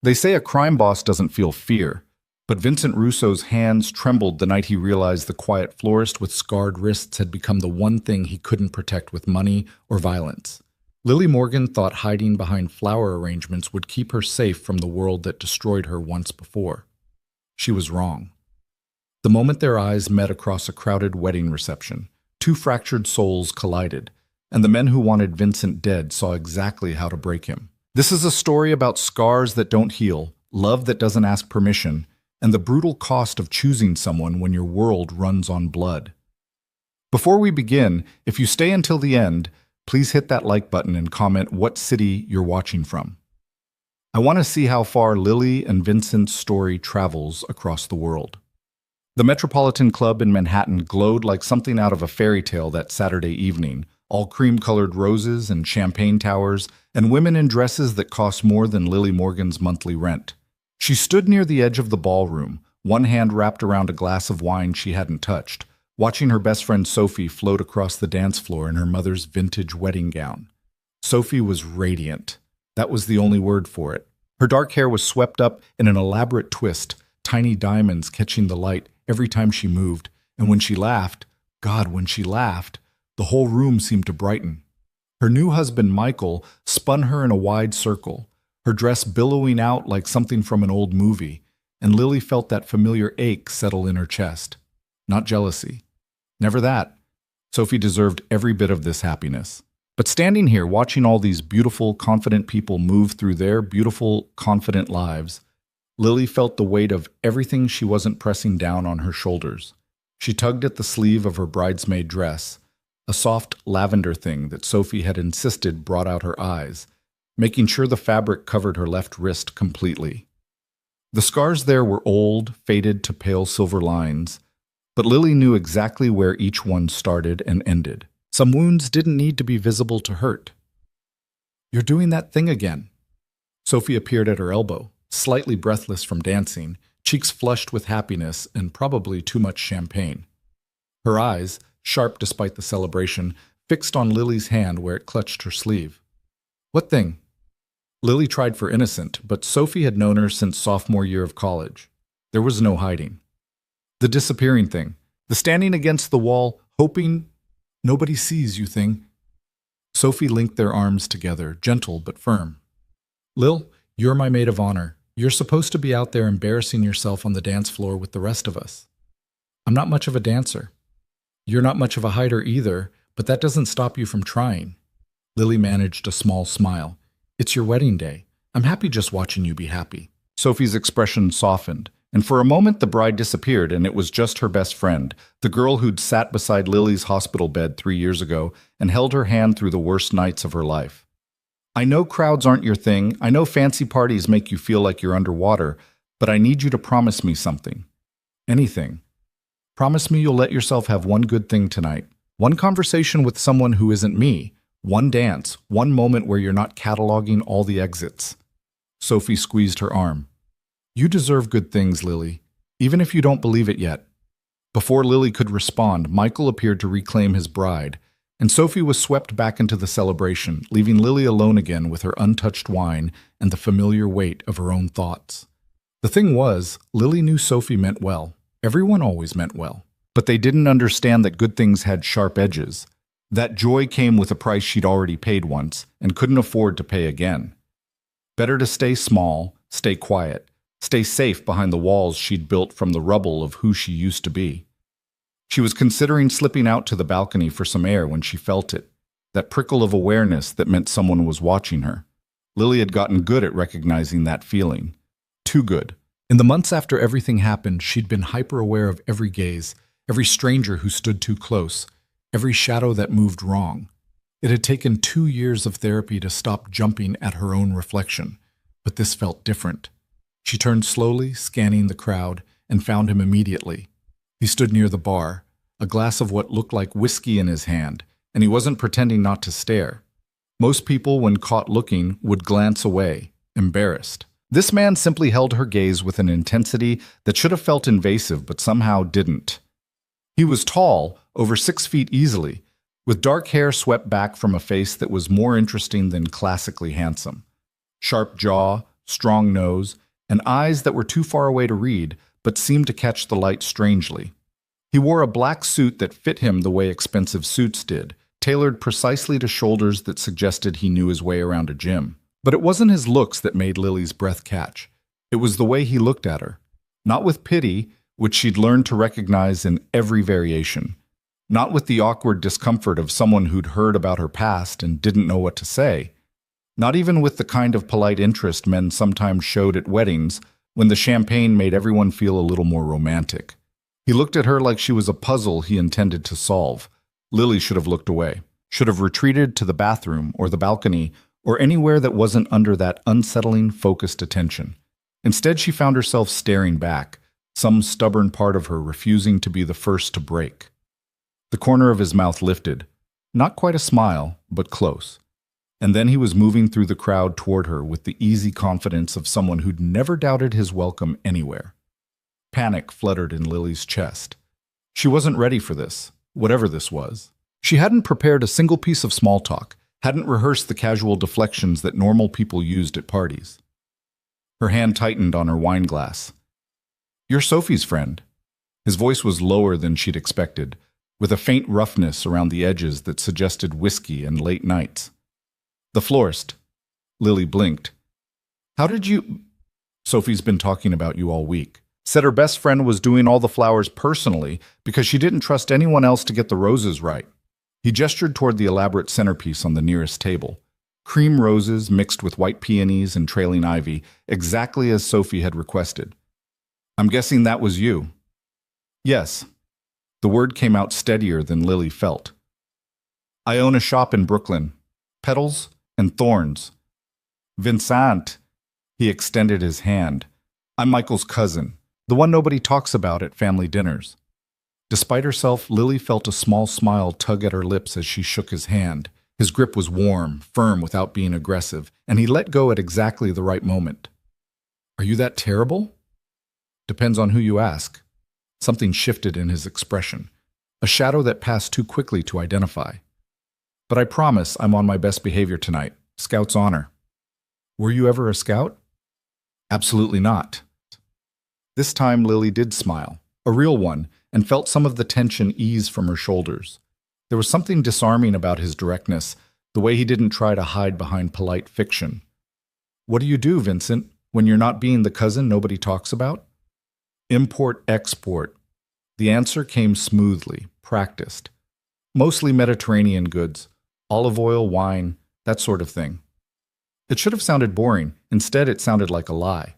They say a crime boss doesn't feel fear, but Vincent Russo's hands trembled the night he realized the quiet florist with scarred wrists had become the one thing he couldn't protect with money or violence. Lily Morgan thought hiding behind flower arrangements would keep her safe from the world that destroyed her once before. She was wrong. The moment their eyes met across a crowded wedding reception, two fractured souls collided, and the men who wanted Vincent dead saw exactly how to break him. This is a story about scars that don't heal, love that doesn't ask permission, and the brutal cost of choosing someone when your world runs on blood. Before we begin, if you stay until the end, please hit that like button and comment what city you're watching from. I want to see how far Lily and Vincent's story travels across the world. The Metropolitan Club in Manhattan glowed like something out of a fairy tale that Saturday evening, all cream-colored roses and champagne towers, and women in dresses that cost more than Lily Morgan's monthly rent. She stood near the edge of the ballroom, one hand wrapped around a glass of wine she hadn't touched, watching her best friend Sophie float across the dance floor in her mother's vintage wedding gown. Sophie was radiant. That was the only word for it. Her dark hair was swept up in an elaborate twist, tiny diamonds catching the light every time she moved, and when she laughed, when she laughed, the whole room seemed to brighten. Her new husband, Michael, spun her in a wide circle, her dress billowing out like something from an old movie, and Lily felt that familiar ache settle in her chest. Not jealousy. Never that. Sophie deserved every bit of this happiness. But standing here, watching all these beautiful, confident people move through their beautiful, confident lives, Lily felt the weight of everything she wasn't pressing down on her shoulders. She tugged at the sleeve of her bridesmaid dress, a soft lavender thing that Sophie had insisted brought out her eyes, making sure the fabric covered her left wrist completely. The scars there were old, faded to pale silver lines, but Lily knew exactly where each one started and ended. Some wounds didn't need to be visible to hurt. "You're doing that thing again." Sophie appeared at her elbow, slightly breathless from dancing, cheeks flushed with happiness and probably too much champagne. Her eyes, sharp despite the celebration, fixed on Lily's hand where it clutched her sleeve. "What thing?" Lily tried for innocent, but Sophie had known her since sophomore year of college. There was no hiding. "The disappearing thing. The standing against the wall, hoping nobody sees you thing." Sophie linked their arms together, gentle but firm. "Lil, you're my maid of honor. You're supposed to be out there embarrassing yourself on the dance floor with the rest of us. I'm not much of a dancer. You're not much of a hider either, but that doesn't stop you from trying." Lily managed a small smile. "It's your wedding day. I'm happy just watching you be happy." Sophie's expression softened, and for a moment the bride disappeared and it was just her best friend, the girl who'd sat beside Lily's hospital bed 3 years ago and held her hand through the worst nights of her life. "I know crowds aren't your thing. I know fancy parties make you feel like you're underwater, but I need you to promise me something. Anything. Promise me you'll let yourself have one good thing tonight. One conversation with someone who isn't me. One dance. One moment where you're not cataloging all the exits." Sophie squeezed her arm. "You deserve good things, Lily, even if you don't believe it yet." Before Lily could respond, Michael appeared to reclaim his bride, and Sophie was swept back into the celebration, leaving Lily alone again with her untouched wine and the familiar weight of her own thoughts. The thing was, Lily knew Sophie meant well. Everyone always meant well. But they didn't understand that good things had sharp edges. That joy came with a price she'd already paid once and couldn't afford to pay again. Better to stay small, stay quiet, stay safe behind the walls she'd built from the rubble of who she used to be. She was considering slipping out to the balcony for some air when she felt it, that prickle of awareness that meant someone was watching her. Lily had gotten good at recognizing that feeling. Too good. In the months after everything happened, she'd been hyper-aware of every gaze, every stranger who stood too close, every shadow that moved wrong. It had taken 2 years of therapy to stop jumping at her own reflection, but this felt different. She turned slowly, scanning the crowd, and found him immediately. He stood near the bar, a glass of what looked like whiskey in his hand, and he wasn't pretending not to stare. Most people, when caught looking, would glance away, embarrassed. This man simply held her gaze with an intensity that should have felt invasive but somehow didn't. He was tall, over 6 feet easily, with dark hair swept back from a face that was more interesting than classically handsome. Sharp jaw, strong nose, and eyes that were too far away to read, but seemed to catch the light strangely. He wore a black suit that fit him the way expensive suits did, tailored precisely to shoulders that suggested he knew his way around a gym. But it wasn't his looks that made Lily's breath catch. It was the way he looked at her. Not with pity, which she'd learned to recognize in every variation. Not with the awkward discomfort of someone who'd heard about her past and didn't know what to say. Not even with the kind of polite interest men sometimes showed at weddings when the champagne made everyone feel a little more romantic. He looked at her like she was a puzzle he intended to solve. Lily should have looked away, should have retreated to the bathroom or the balcony or anywhere that wasn't under that unsettling, focused attention. Instead, she found herself staring back, some stubborn part of her refusing to be the first to break. The corner of his mouth lifted, not quite a smile, but close. And then he was moving through the crowd toward her with the easy confidence of someone who'd never doubted his welcome anywhere. Panic fluttered in Lily's chest. She wasn't ready for this, whatever this was. She hadn't prepared a single piece of small talk, hadn't rehearsed the casual deflections that normal people used at parties. Her hand tightened on her wine glass. "You're Sophie's friend." His voice was lower than she'd expected, with a faint roughness around the edges that suggested whiskey and late nights. "The florist." Lily blinked. "How did you—" "Sophie's been talking about you all week. Said her best friend was doing all the flowers personally because she didn't trust anyone else to get the roses right." He gestured toward the elaborate centerpiece on the nearest table. Cream roses mixed with white peonies and trailing ivy, exactly as Sophie had requested. "I'm guessing that was you." "Yes." The word came out steadier than Lily felt. "I own a shop in Brooklyn. Petals and thorns." "Vincent." He extended his hand. "I'm Michael's cousin, the one nobody talks about at family dinners." Despite herself, Lily felt a small smile tug at her lips as she shook his hand. His grip was warm, firm without being aggressive, and he let go at exactly the right moment. "Are you that terrible?" "Depends on who you ask." Something shifted in his expression, a shadow that passed too quickly to identify. "But I promise I'm on my best behavior tonight. Scout's honor." "Were you ever a scout?" "Absolutely not." This time Lily did smile, a real one, and felt some of the tension ease from her shoulders. There was something disarming about his directness, the way he didn't try to hide behind polite fiction. "What do you do, Vincent, when you're not being the cousin nobody talks about?" "Import-export." The answer came smoothly, practiced. "Mostly Mediterranean goods, olive oil, wine, that sort of thing." It should have sounded boring. Instead, it sounded like a lie.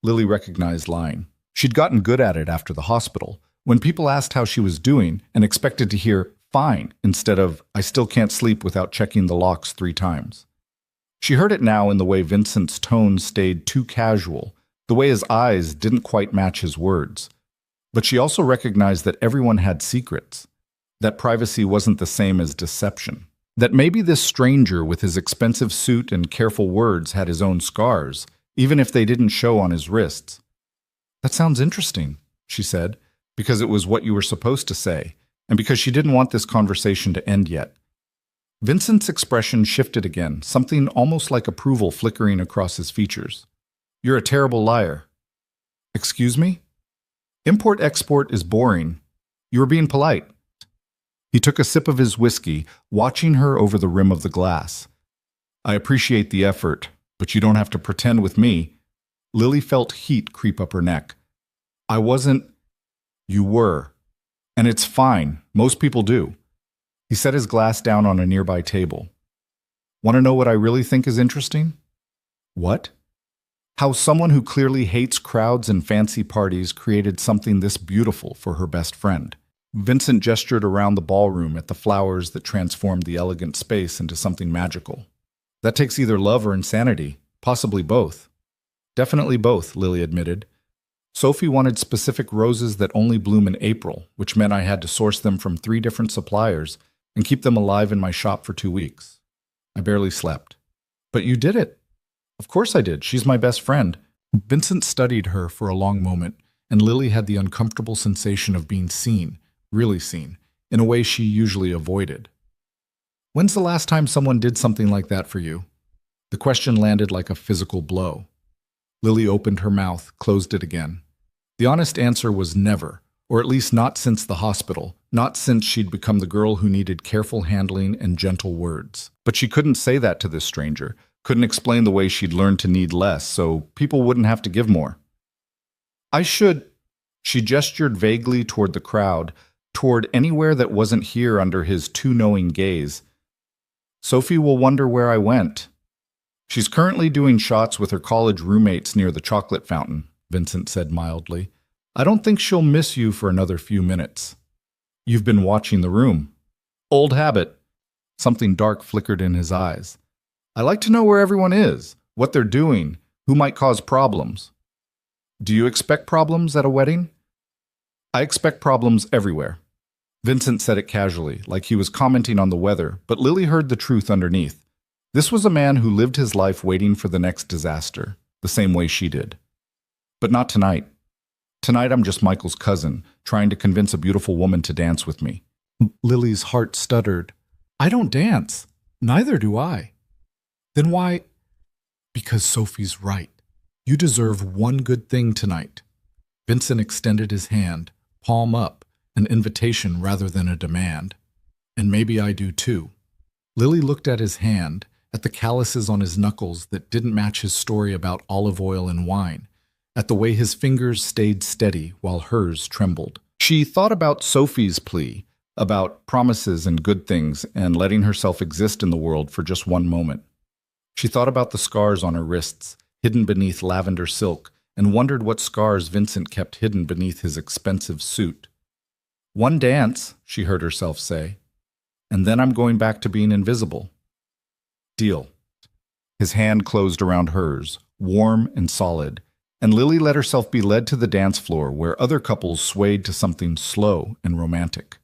Lily recognized lying. She'd gotten good at it after the hospital, when people asked how she was doing and expected to hear, "Fine," instead of, "I still can't sleep without checking the locks 3 times. She heard it now in the way Vincent's tone stayed too casual, the way his eyes didn't quite match his words. But she also recognized that everyone had secrets, that privacy wasn't the same as deception, that maybe this stranger with his expensive suit and careful words had his own scars, even if they didn't show on his wrists. "That sounds interesting," she said, because it was what you were supposed to say, and because she didn't want this conversation to end yet. Vincent's expression shifted again, something almost like approval flickering across his features. "You're a terrible liar." "Excuse me?" "Import-export is boring. You were being polite." He took a sip of his whiskey, watching her over the rim of the glass. "I appreciate the effort, but you don't have to pretend with me." Lily felt heat creep up her neck. "I wasn't—" "You were. And it's fine. Most people do." He set his glass down on a nearby table. "Want to know what I really think is interesting?" "What?" "How someone who clearly hates crowds and fancy parties created something this beautiful for her best friend." Vincent gestured around the ballroom at the flowers that transformed the elegant space into something magical. "That takes either love or insanity, possibly both." "Definitely both," Lily admitted. "Sophie wanted specific roses that only bloom in April, which meant I had to source them from 3 different suppliers and keep them alive in my shop for 2 weeks. I barely slept." "But you did it." "Of course I did. She's my best friend." Vincent studied her for a long moment, and Lily had the uncomfortable sensation of being seen, really seen, in a way she usually avoided. "When's the last time someone did something like that for you?" The question landed like a physical blow. Lily opened her mouth, closed it again. The honest answer was never, or at least not since the hospital, not since she'd become the girl who needed careful handling and gentle words. But she couldn't say that to this stranger, couldn't explain the way she'd learned to need less so people wouldn't have to give more. I should. She gestured vaguely toward the crowd, toward anywhere that wasn't here under his too knowing gaze. Sophie will wonder where I went. She's currently doing shots with her college roommates near the chocolate fountain, Vincent said mildly. I don't think she'll miss you for another few minutes. You've been watching the room. Old habit. Something dark flickered in his eyes. I like to know where everyone is, what they're doing, who might cause problems. Do you expect problems at a wedding? I expect problems everywhere. Vincent said it casually, like he was commenting on the weather, but Lily heard the truth underneath. This was a man who lived his life waiting for the next disaster, the same way she did. But not tonight. Tonight I'm just Michael's cousin, trying to convince a beautiful woman to dance with me. Lily's heart stuttered. I don't dance. Neither do I. Then why? Because Sophie's right. You deserve one good thing tonight. Vincent extended his hand, palm up, an invitation rather than a demand. And maybe I do too. Lily looked at his hand, at the calluses on his knuckles that didn't match his story about olive oil and wine, at the way his fingers stayed steady while hers trembled. She thought about Sophie's plea, about promises and good things and letting herself exist in the world for just one moment. She thought about the scars on her wrists, hidden beneath lavender silk, and wondered what scars Vincent kept hidden beneath his expensive suit. One dance, she heard herself say, and then I'm going back to being invisible. Deal. His hand closed around hers, warm and solid, and Lily let herself be led to the dance floor where other couples swayed to something slow and romantic.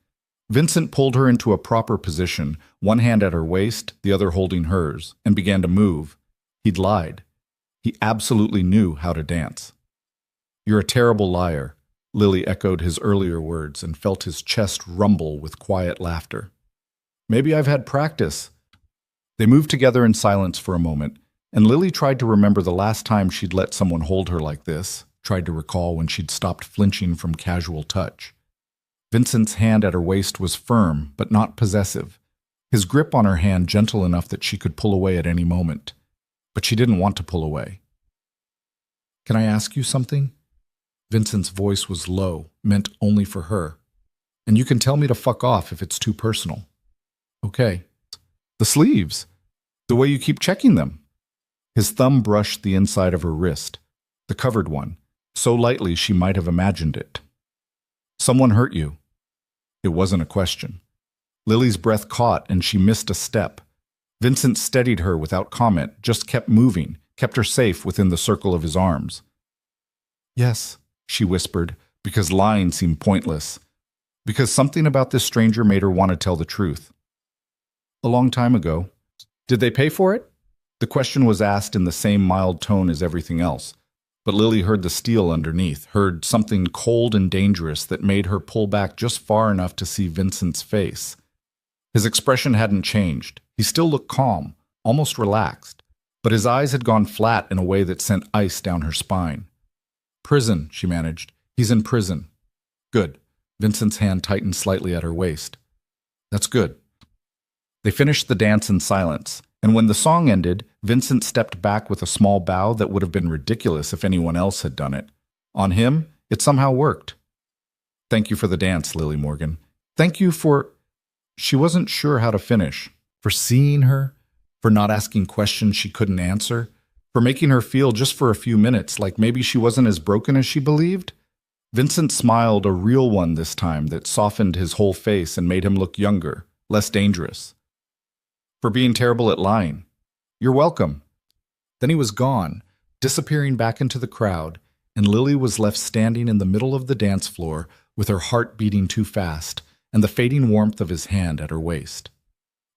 Vincent pulled her into a proper position, one hand at her waist, the other holding hers, and began to move. He'd lied. He absolutely knew how to dance. You're a terrible liar, Lily echoed his earlier words and felt his chest rumble with quiet laughter. Maybe I've had practice. They moved together in silence for a moment, and Lily tried to remember the last time she'd let someone hold her like this, tried to recall when she'd stopped flinching from casual touch. Vincent's hand at her waist was firm, but not possessive, his grip on her hand gentle enough that she could pull away at any moment. But she didn't want to pull away. Can I ask you something? Vincent's voice was low, meant only for her. And you can tell me to fuck off if it's too personal. Okay. The sleeves. The way you keep checking them. His thumb brushed the inside of her wrist, the covered one, so lightly she might have imagined it. Someone hurt you. It wasn't a question. Lily's breath caught and she missed a step. Vincent steadied her without comment, just kept moving, kept her safe within the circle of his arms. Yes, she whispered, because lying seemed pointless, because something about this stranger made her want to tell the truth. A long time ago. Did they pay for it? The question was asked in the same mild tone as everything else, but Lily heard the steel underneath, heard something cold and dangerous that made her pull back just far enough to see Vincent's face. His expression hadn't changed. He still looked calm, almost relaxed, but his eyes had gone flat in a way that sent ice down her spine. Prison, she managed. He's in prison. Good. Vincent's hand tightened slightly at her waist. That's good. They finished the dance in silence, and when the song ended, Vincent stepped back with a small bow that would have been ridiculous if anyone else had done it. On him, it somehow worked. Thank you for the dance, Lily Morgan. Thank you for... She wasn't sure how to finish. For seeing her, for not asking questions she couldn't answer, for making her feel just for a few minutes like maybe she wasn't as broken as she believed. Vincent smiled, a real one this time, that softened his whole face and made him look younger, less dangerous. For being terrible at lying. You're welcome. Then he was gone, disappearing back into the crowd, and Lily was left standing in the middle of the dance floor with her heart beating too fast and the fading warmth of his hand at her waist.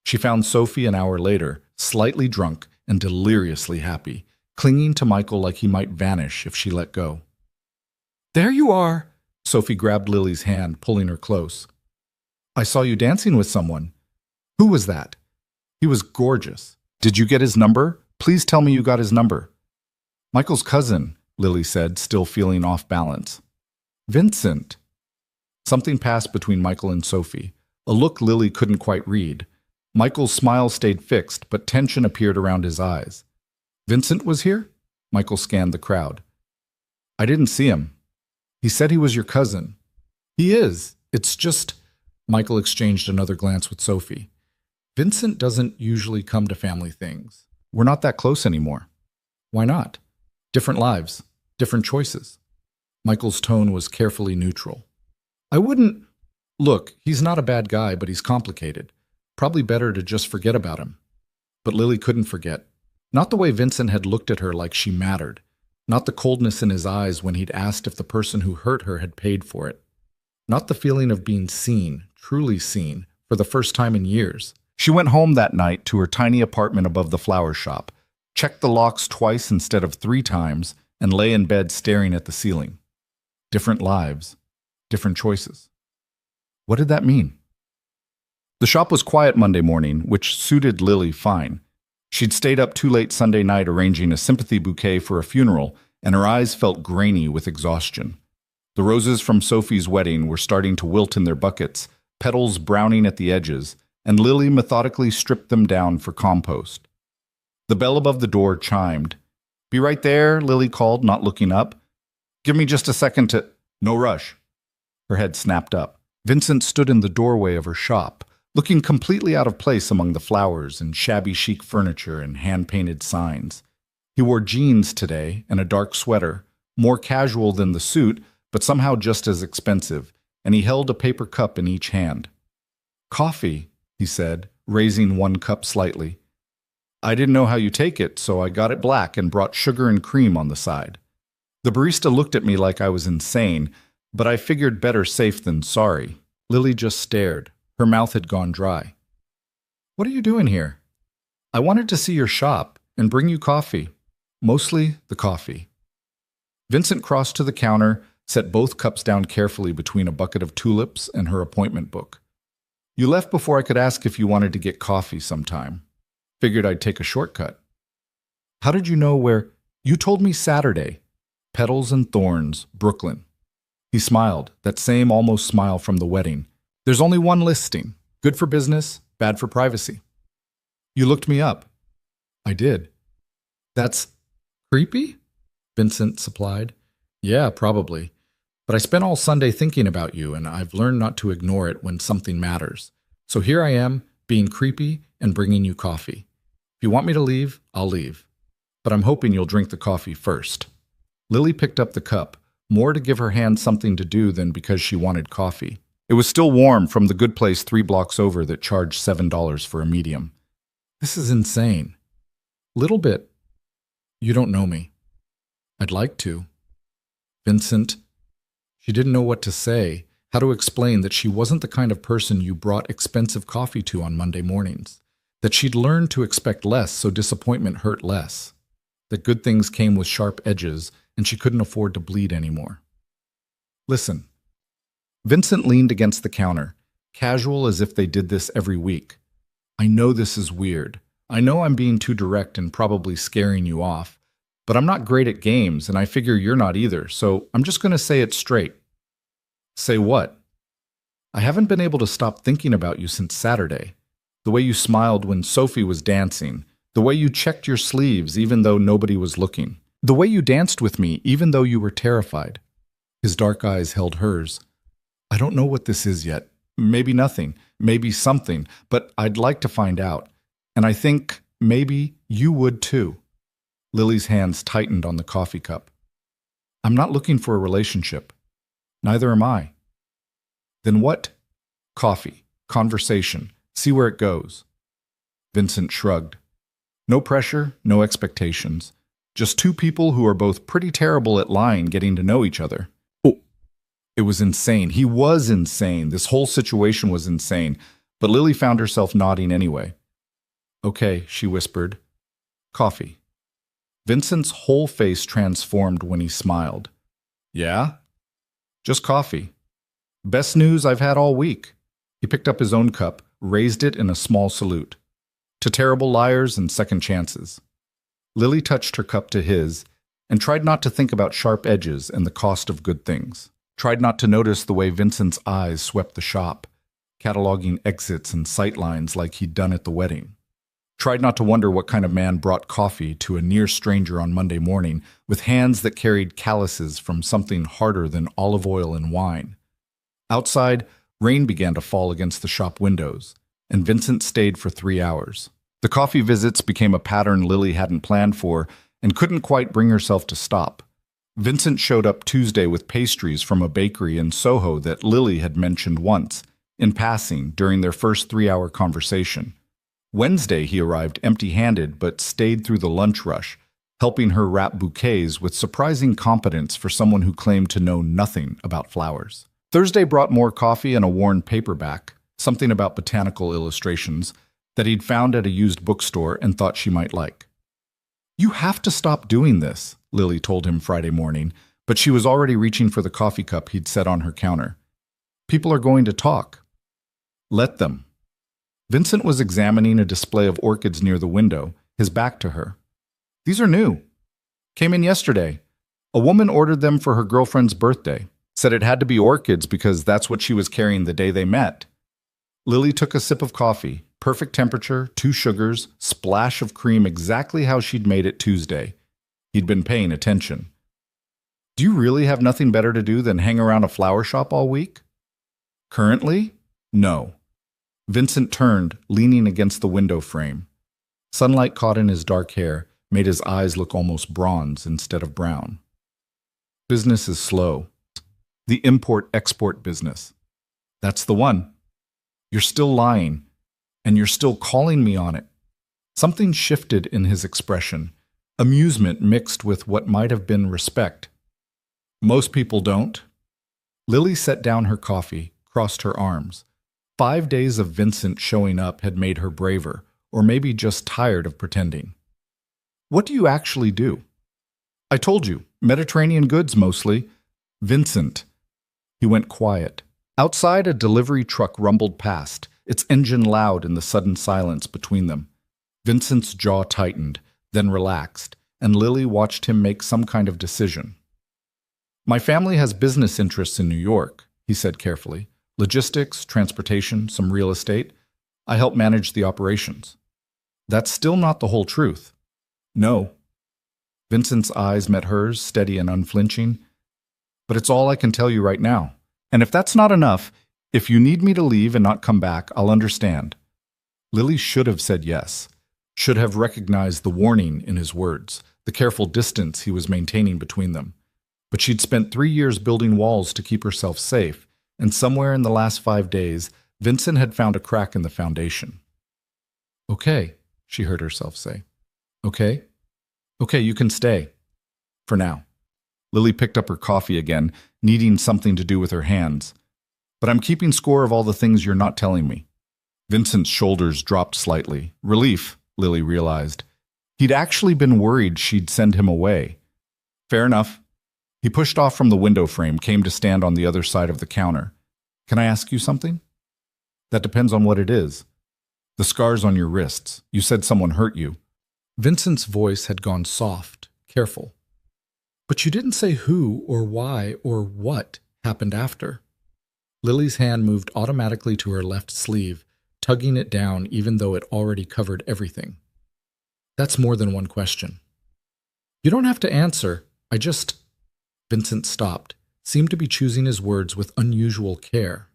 She found Sophie an hour later, slightly drunk and deliriously happy, clinging to Michael like he might vanish if she let go. There you are! Sophie grabbed Lily's hand, pulling her close. I saw you dancing with someone. Who was that? He was gorgeous. Did you get his number? Please tell me you got his number. Michael's cousin, Lily said, still feeling off balance. Vincent. Something passed between Michael and Sophie, a look Lily couldn't quite read. Michael's smile stayed fixed, but tension appeared around his eyes. Vincent was here? Michael scanned the crowd. I didn't see him. He said he was your cousin. He is. It's just... Michael exchanged another glance with Sophie. Vincent doesn't usually come to family things. We're not that close anymore. Why not? Different lives, different choices. Michael's tone was carefully neutral. I wouldn't... Look, he's not a bad guy, but he's complicated. Probably better to just forget about him. But Lily couldn't forget. Not the way Vincent had looked at her like she mattered. Not the coldness in his eyes when he'd asked if the person who hurt her had paid for it. Not the feeling of being seen, truly seen, for the first time in years. She went home that night to her tiny apartment above the flower shop, checked the locks twice instead of 3 times, and lay in bed staring at the ceiling. Different lives, different choices. What did that mean? The shop was quiet Monday morning, which suited Lily fine. She'd stayed up too late Sunday night arranging a sympathy bouquet for a funeral, and her eyes felt grainy with exhaustion. The roses from Sophie's wedding were starting to wilt in their buckets, petals browning at the edges, and Lily methodically stripped them down for compost. The bell above the door chimed. Be right there, Lily called, not looking up. Give me just a second to... No rush. Her head snapped up. Vincent stood in the doorway of her shop, looking completely out of place among the flowers and shabby chic furniture and hand-painted signs. He wore jeans today and a dark sweater, more casual than the suit, but somehow just as expensive, and he held a paper cup in each hand. Coffee, he said, raising one cup slightly. I didn't know how you take it, so I got it black and brought sugar and cream on the side. The barista looked at me like I was insane, but I figured better safe than sorry. Lily just stared. Her mouth had gone dry. What are you doing here? I wanted to see your shop and bring you coffee. Mostly the coffee. Vincent crossed to the counter, set both cups down carefully between a bucket of tulips and her appointment book. You left before I could ask if you wanted to get coffee sometime. Figured I'd take a shortcut. How did you know where? You told me Saturday. Petals and Thorns, Brooklyn. He smiled, that same almost smile from the wedding. There's only one listing. Good for business, bad for privacy. You looked me up. I did. That's creepy? Vincent supplied. Yeah, probably. But I spent all Sunday thinking about you, and I've learned not to ignore it when something matters. So here I am, being creepy and bringing you coffee. If you want me to leave, I'll leave. But I'm hoping you'll drink the coffee first. Lily picked up the cup, more to give her hand something to do than because she wanted coffee. It was still warm from the good place 3 blocks over that charged $7 for a medium. This is insane. Little bit. You don't know me. I'd like to. Vincent. She didn't know what to say, how to explain that she wasn't the kind of person you brought expensive coffee to on Monday mornings, that she'd learned to expect less so disappointment hurt less, that good things came with sharp edges and she couldn't afford to bleed anymore. Listen. Vincent leaned against the counter, casual as if they did this every week. I know this is weird. I know I'm being too direct and probably scaring you off, but I'm not great at games and I figure you're not either, so I'm just going to say it straight. Say what? I haven't been able to stop thinking about you since Saturday. The way you smiled when Sophie was dancing, the way you checked your sleeves even though nobody was looking, the way you danced with me even though you were terrified. His dark eyes held hers. I don't know what this is yet. Maybe nothing, maybe something, but I'd like to find out. And I think maybe you would too. Lily's hands tightened on the coffee cup. I'm not looking for a relationship. Neither am I. Then what? Coffee, conversation, see where it goes. Vincent shrugged. No pressure, no expectations. Just 2 people who are both pretty terrible at lying getting to know each other. Oh, it was insane. He was insane. This whole situation was insane. But Lily found herself nodding anyway. Okay, she whispered. Coffee. Vincent's whole face transformed when he smiled. Yeah? Just coffee. Best news I've had all week. He picked up his own cup, raised it in a small salute. To terrible liars and second chances. Lily touched her cup to his, and tried not to think about sharp edges and the cost of good things. Tried not to notice the way Vincent's eyes swept the shop, cataloging exits and sightlines like he'd done at the wedding. Tried not to wonder what kind of man brought coffee to a near stranger on Monday morning with hands that carried calluses from something harder than olive oil and wine. Outside, rain began to fall against the shop windows, and Vincent stayed for 3 hours. The coffee visits became a pattern Lily hadn't planned for and couldn't quite bring herself to stop. Vincent showed up Tuesday with pastries from a bakery in Soho that Lily had mentioned once, in passing, during their first 3-hour conversation. Wednesday he arrived empty-handed but stayed through the lunch rush, helping her wrap bouquets with surprising competence for someone who claimed to know nothing about flowers. Thursday brought more coffee and a worn paperback, something about botanical illustrations, that he'd found at a used bookstore and thought she might like. "You have to stop doing this," Lily told him Friday morning, but she was already reaching for the coffee cup he'd set on her counter. "People are going to talk." "Let them." Vincent was examining a display of orchids near the window, his back to her. "These are new. Came in yesterday. A woman ordered them for her girlfriend's birthday. Said it had to be orchids because that's what she was carrying the day they met." Lily took a sip of coffee, perfect temperature, 2 sugars, splash of cream exactly how she'd made it Tuesday. He'd been paying attention. "Do you really have nothing better to do than hang around a flower shop all week?" "Currently? No." Vincent turned, leaning against the window frame. Sunlight caught in his dark hair, made his eyes look almost bronze instead of brown. "Business is slow. The import-export business. That's the one. You're still lying, and you're still calling me on it." Something shifted in his expression, amusement mixed with what might have been respect. "Most people don't." Lily set down her coffee, crossed her arms. 5 days of Vincent showing up had made her braver, or maybe just tired of pretending. "What do you actually do?" "I told you, Mediterranean goods mostly." "Vincent." He went quiet. Outside, a delivery truck rumbled past, its engine loud in the sudden silence between them. Vincent's jaw tightened, then relaxed, and Lily watched him make some kind of decision. "My family has business interests in New York," he said carefully. "Logistics, transportation, some real estate. I help manage the operations." "That's still not the whole truth." "No." Vincent's eyes met hers, steady and unflinching. "But it's all I can tell you right now. And if that's not enough, if you need me to leave and not come back, I'll understand." Lily should have said yes, should have recognized the warning in his words, the careful distance he was maintaining between them. But she'd spent 3 years building walls to keep herself safe, and somewhere in the last 5 days, Vincent had found a crack in the foundation. "Okay," she heard herself say. "Okay? Okay, you can stay. For now." Lily picked up her coffee again, needing something to do with her hands. "But I'm keeping score of all the things you're not telling me." Vincent's shoulders dropped slightly. Relief, Lily realized. He'd actually been worried she'd send him away. "Fair enough." He pushed off from the window frame, came to stand on the other side of the counter. "Can I ask you something?" "That depends on what it is." "The scars on your wrists. You said someone hurt you." Vincent's voice had gone soft, careful. "But you didn't say who or why or what happened after." Lily's hand moved automatically to her left sleeve, tugging it down even though it already covered everything. "That's more than one question." "You don't have to answer. I just—" Vincent stopped, seemed to be choosing his words with unusual care.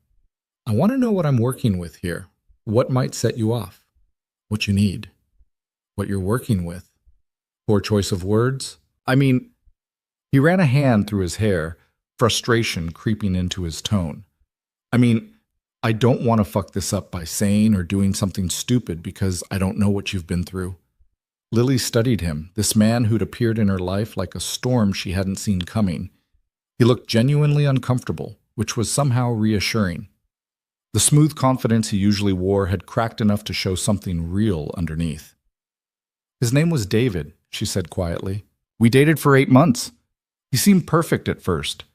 "I want to know what I'm working with here. What might set you off. What you need. What you're working with. Poor choice of words? I mean—" He ran a hand through his hair, frustration creeping into his tone. "I mean, I don't want to fuck this up by saying or doing something stupid because I don't know what you've been through." Lily studied him, this man who'd appeared in her life like a storm she hadn't seen coming. He looked genuinely uncomfortable, which was somehow reassuring. The smooth confidence he usually wore had cracked enough to show something real underneath. "His name was David," she said quietly. "We dated for 8 months. He seemed perfect at first.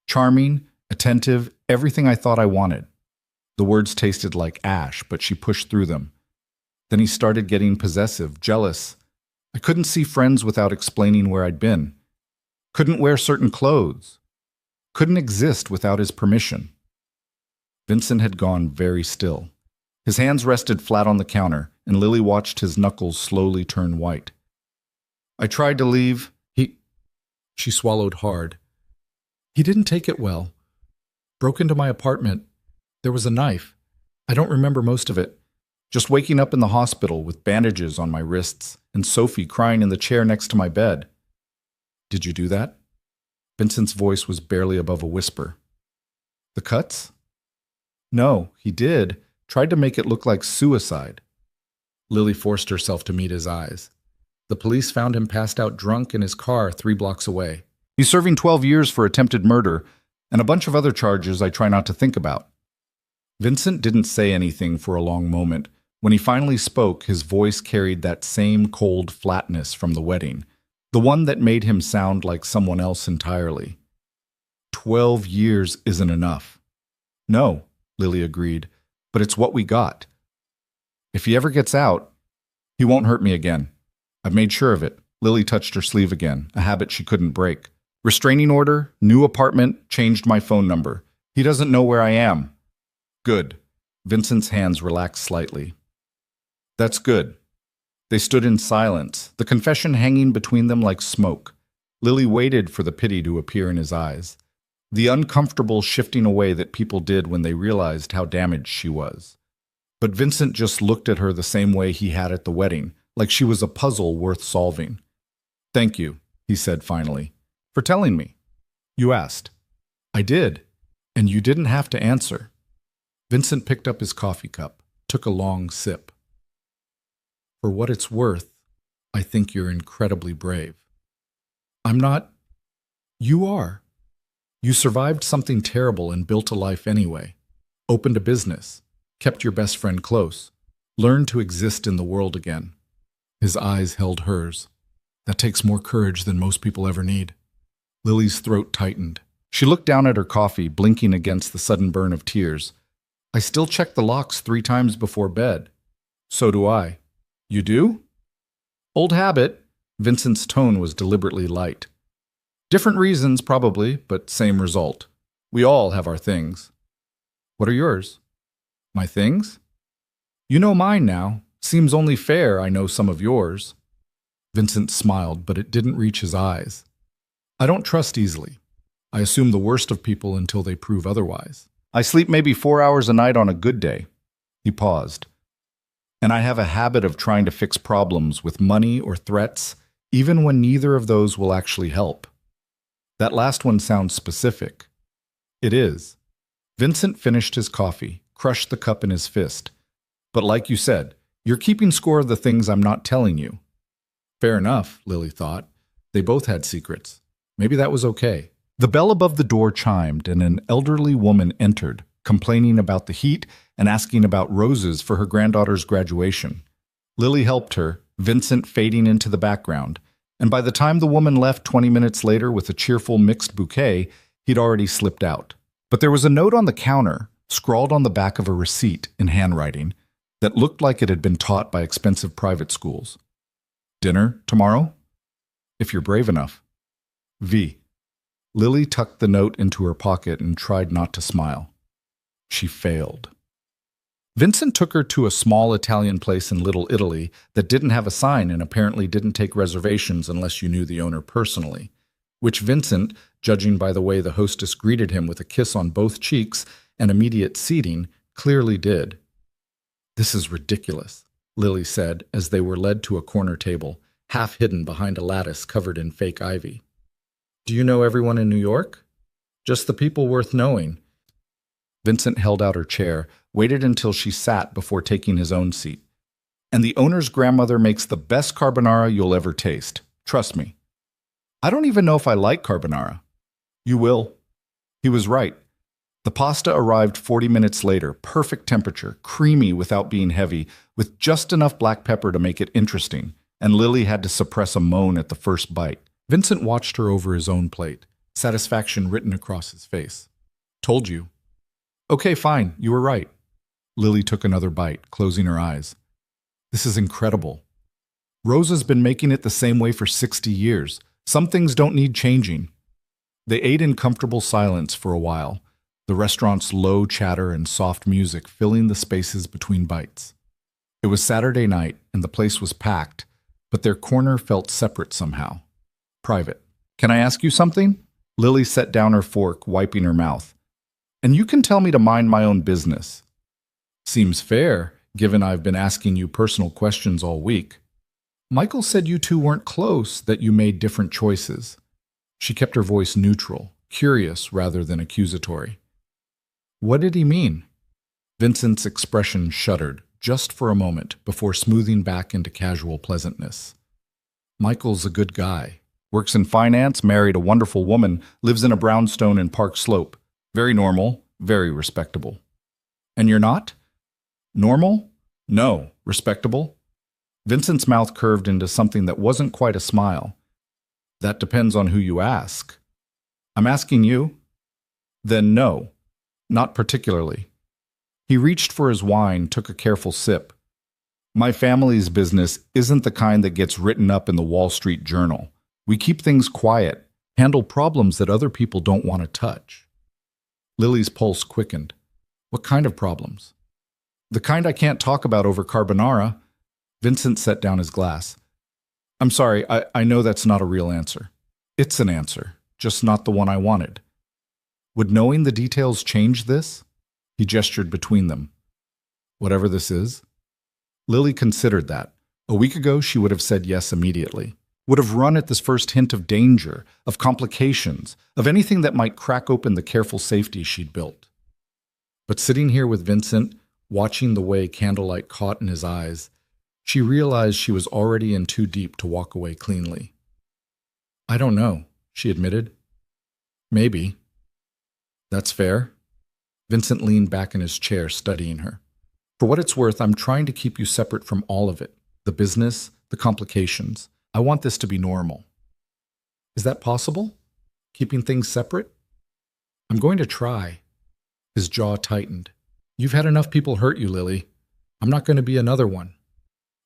Charming, attentive, everything I thought I wanted." The words tasted like ash, but she pushed through them. "Then he started getting possessive, jealous. I couldn't see friends without explaining where I'd been. couldn't wear certain clothes, couldn't exist without his permission. Vincent had gone very still. His hands rested flat on the counter, and Lily watched his knuckles slowly turn white. I tried to leave. She swallowed hard. He didn't take it well. Broke into my apartment. There was a knife. I don't remember most of it. Just waking up in the hospital with bandages on my wrists and Sophie crying in the chair next to my bed. Did you do that? Vincent's voice was barely above a whisper. The cuts? No, he did. Tried to make it look like suicide. Lily forced herself to meet his eyes. The police found him passed out drunk in his car 3 blocks away. He's serving 12 years for attempted murder and a bunch of other charges I try not to think about. Vincent didn't say anything for a long moment. When he finally spoke, his voice carried that same cold flatness from the wedding, the one that made him sound like someone else entirely. 12 years isn't enough. No, Lily agreed, but it's what we got. If he ever gets out, he won't hurt me again. I've made sure of it. Lily touched her sleeve again, a habit she couldn't break. Restraining order, new apartment, changed my phone number. He doesn't know where I am. Good. Vincent's hands relaxed slightly. That's good. They stood in silence, the confession hanging between them like smoke. Lily waited for the pity to appear in his eyes, the uncomfortable shifting away that people did when they realized how damaged she was. But Vincent just looked at her the same way he had at the wedding, like she was a puzzle worth solving. Thank you, he said finally, for telling me. You asked. I did, and you didn't have to answer. Vincent picked up his coffee cup, took a long sip. For what it's worth, I think you're incredibly brave. I'm not. You are. You survived something terrible and built a life anyway. Opened a business, kept your best friend close, learned to exist in the world again. His eyes held hers. That takes more courage than most people ever need. Lily's throat tightened. She looked down at her coffee, blinking against the sudden burn of tears. I still check the locks 3 times before bed. So do I. You do? Old habit. Vincent's tone was deliberately light. Different reasons, probably, but same result. We all have our things. What are yours? My things? You know mine now. Seems only fair I know some of yours. Vincent smiled, but it didn't reach his eyes. I don't trust easily. I assume the worst of people until they prove otherwise. I sleep maybe 4 hours a night on a good day. He paused. And I have a habit of trying to fix problems with money or threats, even when neither of those will actually help. That last one sounds specific. It is. Vincent finished his coffee, crushed the cup in his fist. But like you said, you're keeping score of the things I'm not telling you. Fair enough, Lily thought. They both had secrets. Maybe that was okay. The bell above the door chimed, and an elderly woman entered, complaining about the heat and asking about roses for her granddaughter's graduation. Lily helped her, Vincent fading into the background, and by the time the woman left 20 minutes later with a cheerful mixed bouquet, he'd already slipped out. But there was a note on the counter, scrawled on the back of a receipt in handwriting, that looked like it had been taught by expensive private schools. Dinner tomorrow? If you're brave enough. V. Lily tucked the note into her pocket and tried not to smile. She failed. Vincent took her to a small Italian place in Little Italy that didn't have a sign and apparently didn't take reservations unless you knew the owner personally, which Vincent, judging by the way the hostess greeted him with a kiss on both cheeks and immediate seating, clearly did. This is ridiculous, Lily said as they were led to a corner table, half hidden behind a lattice covered in fake ivy. Do you know everyone in New York? Just the people worth knowing. Vincent held out her chair, waited until she sat before taking his own seat. And the owner's grandmother makes the best carbonara you'll ever taste. Trust me. I don't even know if I like carbonara. You will. He was right. The pasta arrived 40 minutes later, perfect temperature, creamy without being heavy, with just enough black pepper to make it interesting, and Lily had to suppress a moan at the first bite. Vincent watched her over his own plate, satisfaction written across his face. Told you. Okay, fine, you were right. Lily took another bite, closing her eyes. This is incredible. Rosa's been making it the same way for 60 years, Some things don't need changing. They ate in comfortable silence for a while, the restaurant's low chatter and soft music filling the spaces between bites. It was Saturday night, and the place was packed, but their corner felt separate somehow. Private. "Can I ask you something?" Lily set down her fork, wiping her mouth. "And you can tell me to mind my own business." "Seems fair, given I've been asking you personal questions all week." "Michael said you two weren't close, that you made different choices." She kept her voice neutral, curious rather than accusatory. "What did he mean?" Vincent's expression shuddered, just for a moment, before smoothing back into casual pleasantness. "Michael's a good guy. Works in finance, married a wonderful woman, lives in a brownstone in Park Slope. Very normal, very respectable." "And you're not?" "Normal? No. Respectable?" Vincent's mouth curved into something that wasn't quite a smile. "That depends on who you ask." "I'm asking you." "Then no. Not particularly." He reached for his wine, took a careful sip. "My family's business isn't the kind that gets written up in the Wall Street Journal. We keep things quiet, handle problems that other people don't want to touch." Lily's pulse quickened. "What kind of problems?" "The kind I can't talk about over carbonara." Vincent set down his glass. "I'm sorry, I know that's not a real answer." "It's an answer, just not the one I wanted." "Would knowing the details change this?" He gestured between them. "Whatever this is?" Lily considered that. A week ago, she would have said yes immediately. Would have run at this first hint of danger, of complications, of anything that might crack open the careful safety she'd built. But sitting here with Vincent, watching the way candlelight caught in his eyes, she realized she was already in too deep to walk away cleanly. "I don't know," she admitted. "Maybe." "That's fair." Vincent leaned back in his chair, studying her. "For what it's worth, I'm trying to keep you separate from all of it. The business, the complications. I want this to be normal." "Is that possible? Keeping things separate?" "I'm going to try." His jaw tightened. "You've had enough people hurt you, Lily. I'm not going to be another one."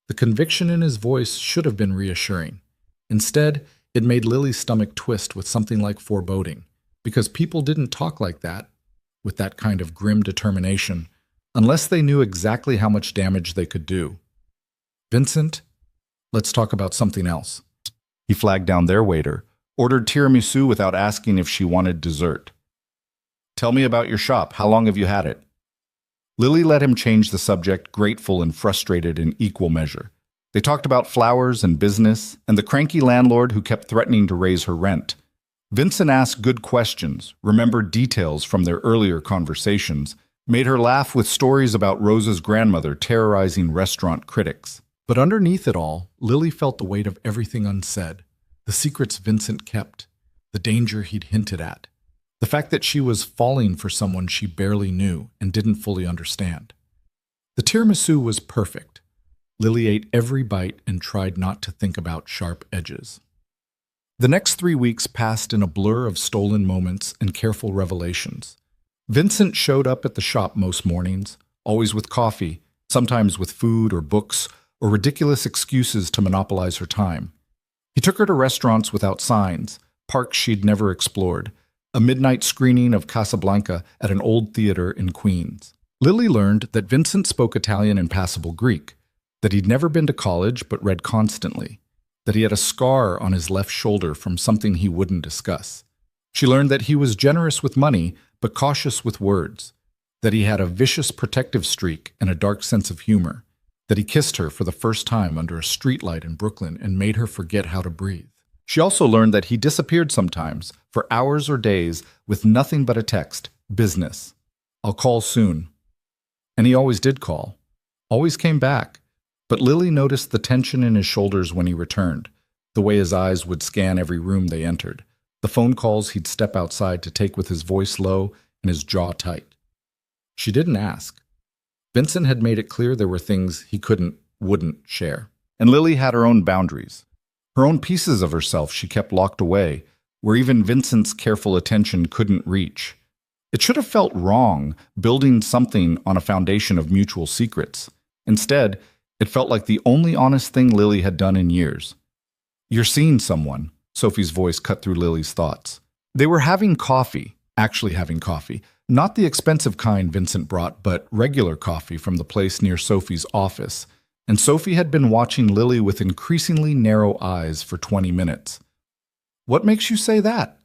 The conviction in his voice should have been reassuring. Instead, it made Lily's stomach twist with something like foreboding, because people didn't talk like that, with that kind of grim determination, unless they knew exactly how much damage they could do. "Vincent, let's talk about something else." He flagged down their waiter, ordered tiramisu without asking if she wanted dessert. "Tell me about your shop. How long have you had it?" Lily let him change the subject, grateful and frustrated in equal measure. They talked about flowers and business, and the cranky landlord who kept threatening to raise her rent. Vincent asked good questions, remembered details from their earlier conversations, made her laugh with stories about Rosa's grandmother terrorizing restaurant critics. But underneath it all, Lily felt the weight of everything unsaid, the secrets Vincent kept, the danger he'd hinted at, the fact that she was falling for someone she barely knew and didn't fully understand. The tiramisu was perfect. Lily ate every bite and tried not to think about sharp edges. The next 3 weeks passed in a blur of stolen moments and careful revelations. Vincent showed up at the shop most mornings, always with coffee, sometimes with food or books, or ridiculous excuses to monopolize her time. He took her to restaurants without signs, parks she'd never explored, a midnight screening of Casablanca at an old theater in Queens. Lily learned that Vincent spoke Italian and passable Greek, that he'd never been to college but read constantly, that he had a scar on his left shoulder from something he wouldn't discuss. She learned that he was generous with money but cautious with words, that he had a vicious protective streak and a dark sense of humor, that he kissed her for the first time under a streetlight in Brooklyn and made her forget how to breathe. She also learned that he disappeared sometimes, for hours or days, with nothing but a text, business. "I'll call soon." And he always did call, always came back. But Lily noticed the tension in his shoulders when he returned, the way his eyes would scan every room they entered, the phone calls he'd step outside to take with his voice low and his jaw tight. She didn't ask. Vincent had made it clear there were things he wouldn't share. And Lily had her own boundaries. Her own pieces of herself she kept locked away, where even Vincent's careful attention couldn't reach. It should have felt wrong, building something on a foundation of mutual secrets. Instead, it felt like the only honest thing Lily had done in years. "You're seeing someone," Sophie's voice cut through Lily's thoughts. They were having coffee, actually having coffee. Not the expensive kind Vincent brought, but regular coffee from the place near Sophie's office. And Sophie had been watching Lily with increasingly narrow eyes for 20 minutes. What makes you say that?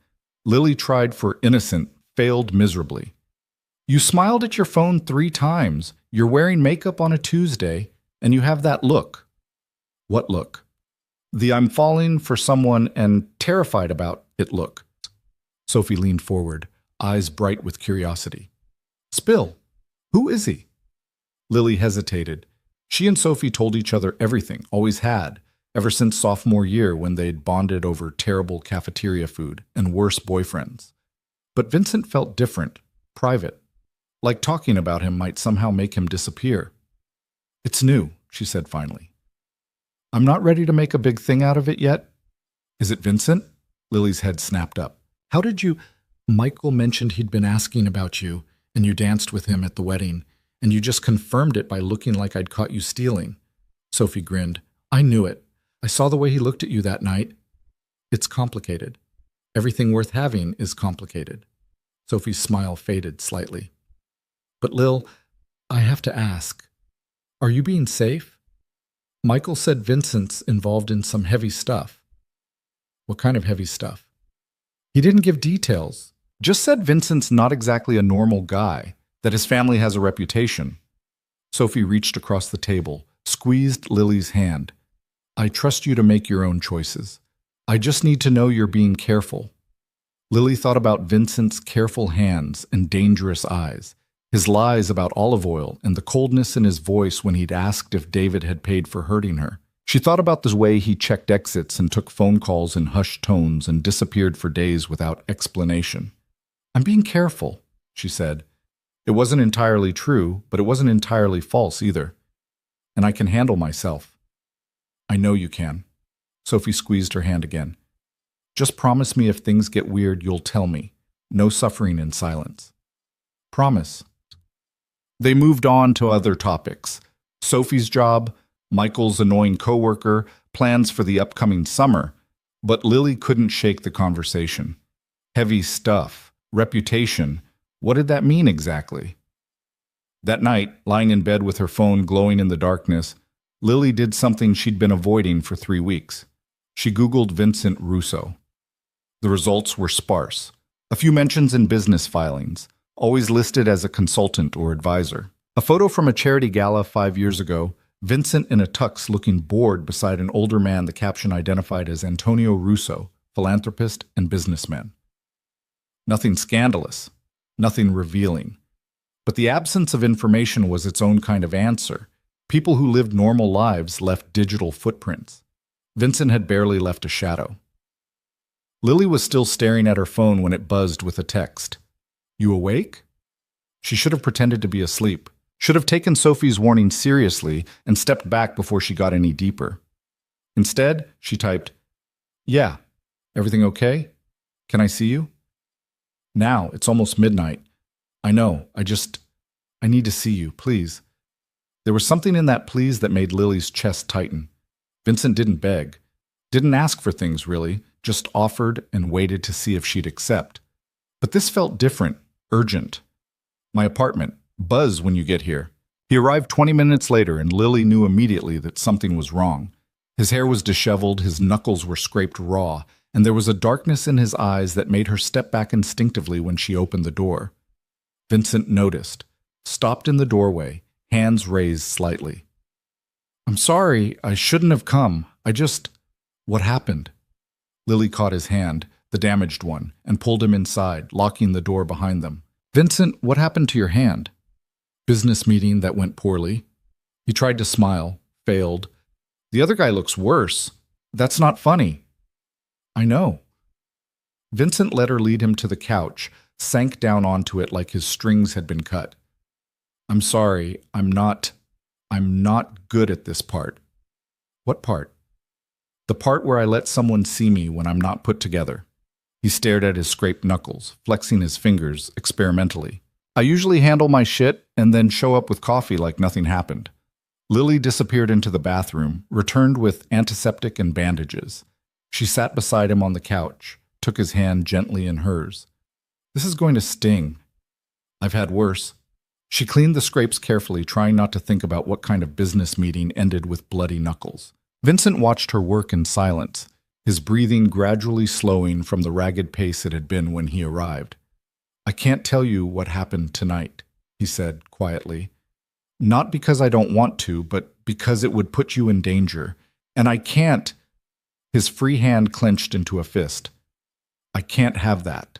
Lily tried for innocent, failed miserably. You smiled at your phone 3 times. You're wearing makeup on a Tuesday, and you have that look. What look? The I'm falling for someone and terrified about it look. Sophie leaned forward, eyes bright with curiosity. Spill. Who is he? Lily hesitated. She and Sophie told each other everything, always had, ever since sophomore year when they'd bonded over terrible cafeteria food and worse boyfriends. But Vincent felt different, private, like talking about him might somehow make him disappear. It's new, she said finally. I'm not ready to make a big thing out of it yet. Is it Vincent? Lily's head snapped up. How did you... Michael mentioned he'd been asking about you, and you danced with him at the wedding, and you just confirmed it by looking like I'd caught you stealing. Sophie grinned. I knew it. I saw the way he looked at you that night. It's complicated. Everything worth having is complicated. Sophie's smile faded slightly. But Lil, I have to ask, are you being safe? Michael said Vincent's involved in some heavy stuff. What kind of heavy stuff? He didn't give details. Just said Vincent's not exactly a normal guy, that his family has a reputation. Sophie reached across the table, squeezed Lily's hand. I trust you to make your own choices. I just need to know you're being careful. Lily thought about Vincent's careful hands and dangerous eyes, his lies about olive oil and the coldness in his voice when he'd asked if David had paid for hurting her. She thought about the way he checked exits and took phone calls in hushed tones and disappeared for days without explanation. I'm being careful, she said. It wasn't entirely true, but it wasn't entirely false either. And I can handle myself. I know you can. Sophie squeezed her hand again. Just promise me if things get weird, you'll tell me. No suffering in silence. Promise. They moved on to other topics. Sophie's job, Michael's annoying coworker, plans for the upcoming summer. But Lily couldn't shake the conversation. Heavy stuff, reputation. What did that mean exactly? That night, lying in bed with her phone glowing in the darkness, Lily did something she'd been avoiding for 3 weeks. She Googled Vincent Russo. The results were sparse. A few mentions in business filings, always listed as a consultant or advisor. A photo from a charity gala 5 years ago, Vincent in a tux looking bored beside an older man the caption identified as Antonio Russo, philanthropist and businessman. Nothing scandalous, nothing revealing. But the absence of information was its own kind of answer. People who lived normal lives left digital footprints. Vincent had barely left a shadow. Lily was still staring at her phone when it buzzed with a text. You awake? She should have pretended to be asleep, should have taken Sophie's warning seriously and stepped back before she got any deeper. Instead, she typed, Yeah, everything okay? Can I see you? Now, it's almost midnight. I know, I need to see you, please. There was something in that please that made Lily's chest tighten. Vincent didn't beg, didn't ask for things really, just offered and waited to see if she'd accept. But this felt different, urgent. My apartment. Buzz when you get here. He arrived 20 minutes later and Lily knew immediately that something was wrong. His hair was disheveled, his knuckles were scraped raw, and there was a darkness in his eyes that made her step back instinctively when she opened the door. Vincent noticed, stopped in the doorway, hands raised slightly. I'm sorry, I shouldn't have come. What happened? Lily caught his hand, the damaged one, and pulled him inside, locking the door behind them. Vincent, what happened to your hand? Business meeting that went poorly. He tried to smile, failed. The other guy looks worse. That's not funny. I know. Vincent let her lead him to the couch, sank down onto it like his strings had been cut. I'm sorry, I'm not good at this part. What part? The part where I let someone see me when I'm not put together. He stared at his scraped knuckles, flexing his fingers experimentally. I usually handle my shit and then show up with coffee like nothing happened. Lily disappeared into the bathroom, returned with antiseptic and bandages. She sat beside him on the couch, took his hand gently in hers. This is going to sting. I've had worse. She cleaned the scrapes carefully, trying not to think about what kind of business meeting ended with bloody knuckles. Vincent watched her work in silence, his breathing gradually slowing from the ragged pace it had been when he arrived. I can't tell you what happened tonight, he said quietly. Not because I don't want to, but because it would put you in danger. And I can't. His free hand clenched into a fist. I can't have that.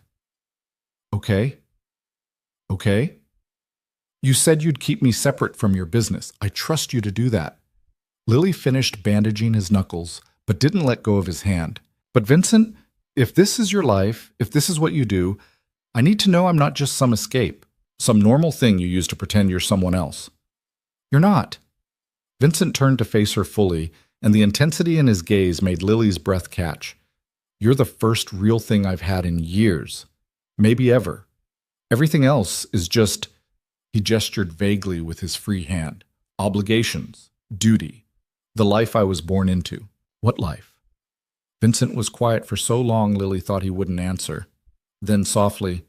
Okay? Okay? You said you'd keep me separate from your business. I trust you to do that. Lily finished bandaging his knuckles, but didn't let go of his hand. But Vincent, if this is your life, if this is what you do, I need to know I'm not just some escape, some normal thing you use to pretend you're someone else. You're not. Vincent turned to face her fully, and the intensity in his gaze made Lily's breath catch. You're the first real thing I've had in years, maybe ever. Everything else is just, he gestured vaguely with his free hand, obligations, duty, the life I was born into. What life? Vincent was quiet for so long Lily thought he wouldn't answer. Then softly,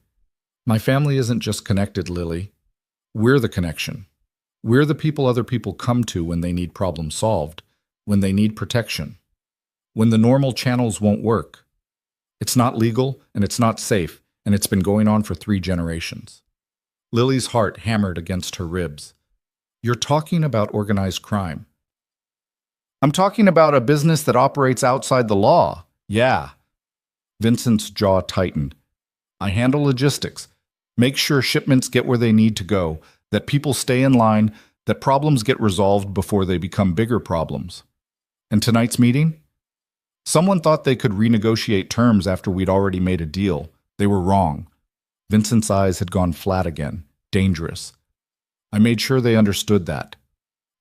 my family isn't just connected, Lily. We're the connection. We're the people other people come to when they need problems solved, when they need protection, when the normal channels won't work. It's not legal and it's not safe, and it's been going on for 3 generations. Lily's heart hammered against her ribs. You're talking about organized crime. I'm talking about a business that operates outside the law. Yeah. Vincent's jaw tightened. I handle logistics, make sure shipments get where they need to go, that people stay in line, that problems get resolved before they become bigger problems. And tonight's meeting? Someone thought they could renegotiate terms after we'd already made a deal. They were wrong. Vincent's eyes had gone flat again. Dangerous. I made sure they understood that.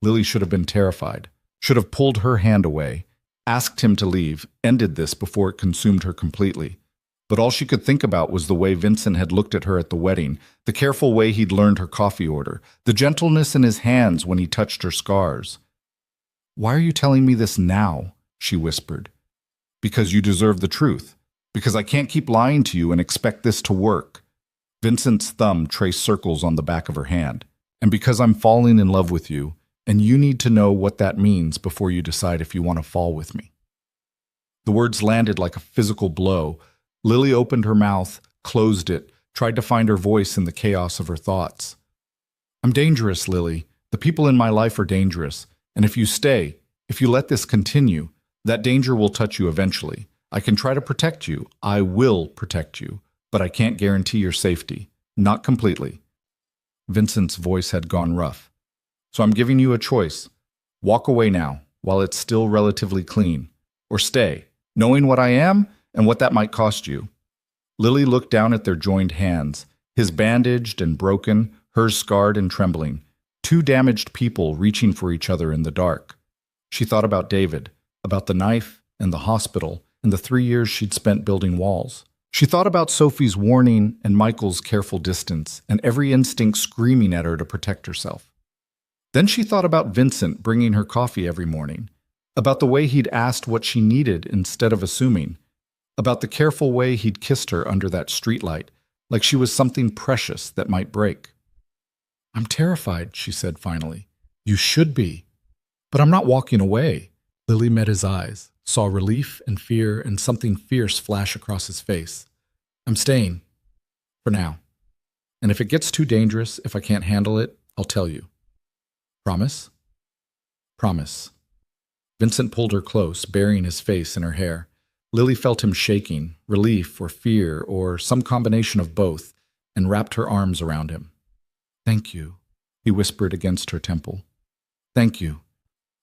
Lily should have been terrified, should have pulled her hand away, asked him to leave, ended this before it consumed her completely. But all she could think about was the way Vincent had looked at her at the wedding, the careful way he'd learned her coffee order, the gentleness in his hands when he touched her scars. Why are you telling me this now? She whispered. Because you deserve the truth. Because I can't keep lying to you and expect this to work. Vincent's thumb traced circles on the back of her hand. And because I'm falling in love with you, and you need to know what that means before you decide if you want to fall with me. The words landed like a physical blow. Lily opened her mouth, closed it, tried to find her voice in the chaos of her thoughts. I'm dangerous, Lily. The people in my life are dangerous. And if you stay, if you let this continue, that danger will touch you eventually. I can try to protect you. I will protect you. But I can't guarantee your safety. Not completely. Vincent's voice had gone rough. So I'm giving you a choice. Walk away now, while it's still relatively clean. Or stay, knowing what I am and what that might cost you. Lily looked down at their joined hands, his bandaged and broken, hers scarred and trembling. 2 damaged people reaching for each other in the dark. She thought about David, about the knife and the hospital and the 3 years she'd spent building walls. She thought about Sophie's warning and Michael's careful distance and every instinct screaming at her to protect herself. Then she thought about Vincent bringing her coffee every morning, about the way he'd asked what she needed instead of assuming, about the careful way he'd kissed her under that streetlight, like she was something precious that might break. I'm terrified, she said finally. You should be. But I'm not walking away. Lily met his eyes, saw relief and fear and something fierce flash across his face. I'm staying. For now. And if it gets too dangerous, if I can't handle it, I'll tell you. Promise? Promise. Vincent pulled her close, burying his face in her hair. Lily felt him shaking, relief or fear or some combination of both, and wrapped her arms around him. Thank you, he whispered against her temple. Thank you.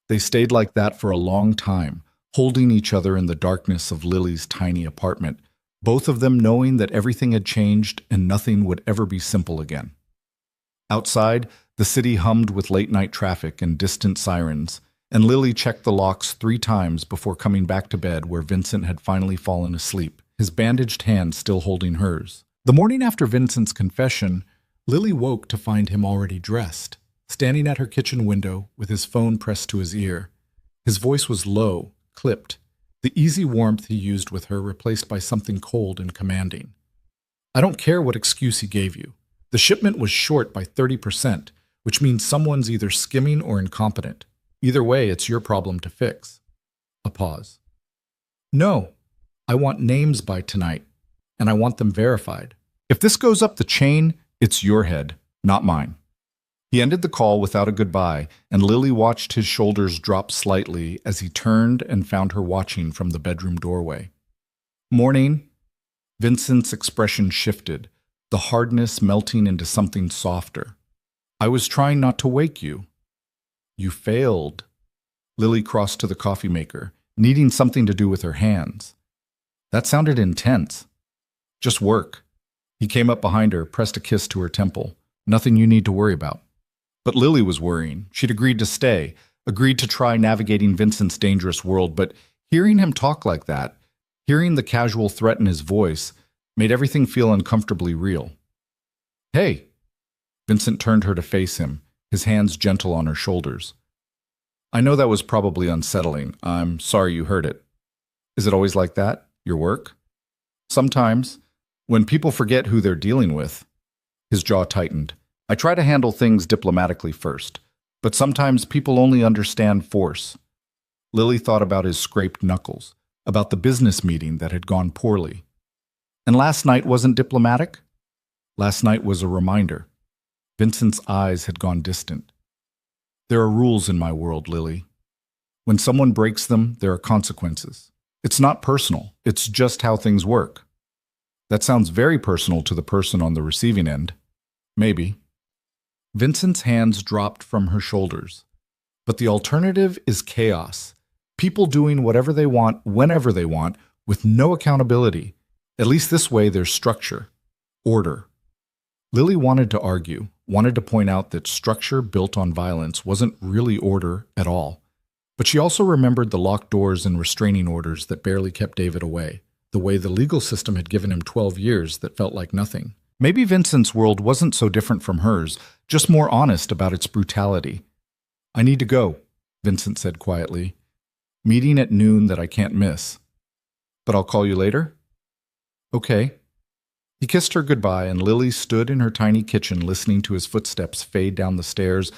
They stayed like that for a long time, holding each other in the darkness of Lily's tiny apartment, both of them knowing that everything had changed and nothing would ever be simple again. Outside, the city hummed with late-night traffic and distant sirens, and Lily checked the locks 3 times before coming back to bed where Vincent had finally fallen asleep, his bandaged hand still holding hers. The morning after Vincent's confession, Lily woke to find him already dressed, standing at her kitchen window with his phone pressed to his ear. His voice was low, clipped. the easy warmth he used with her replaced by something cold and commanding. I don't care what excuse he gave you. The shipment was short by 30%, which means someone's either skimming or incompetent. Either way, it's your problem to fix. A pause. No, I want names by tonight, and I want them verified. If this goes up the chain, it's your head, not mine. He ended the call without a goodbye, and Lily watched his shoulders drop slightly as he turned and found her watching from the bedroom doorway. Morning. Vincent's expression shifted, the hardness melting into something softer. I was trying not to wake you. You failed. Lily crossed to the coffee maker, needing something to do with her hands. That sounded intense. Just work. He came up behind her, pressed a kiss to her temple. Nothing you need to worry about. But Lily was worrying. She'd agreed to stay, agreed to try navigating Vincent's dangerous world, but hearing him talk like that, hearing the casual threat in his voice, made everything feel uncomfortably real. Hey! Vincent turned her to face him, his hands gentle on her shoulders. I know that was probably unsettling. I'm sorry you heard it. Is it always like that, your work? Sometimes, when people forget who they're dealing with. His jaw tightened. I try to handle things diplomatically first, but sometimes people only understand force. Lily thought about his scraped knuckles, about the business meeting that had gone poorly. And last night wasn't diplomatic? Last night was a reminder. Vincent's eyes had gone distant. There are rules in my world, Lily. When someone breaks them, there are consequences. It's not personal. It's just how things work. That sounds very personal to the person on the receiving end. Maybe. Vincent's hands dropped from her shoulders. But the alternative is chaos. People doing whatever they want, whenever they want, with no accountability. At least this way there's structure. Order. Lily wanted to argue, wanted to point out that structure built on violence wasn't really order at all. But she also remembered the locked doors and restraining orders that barely kept David away, the way the legal system had given him 12 years that felt like nothing. Maybe Vincent's world wasn't so different from hers, just more honest about its brutality. I need to go, Vincent said quietly. Meeting at noon that I can't miss. But I'll call you later? Okay. He kissed her goodbye, and Lily stood in her tiny kitchen listening to his footsteps fade down the stairs,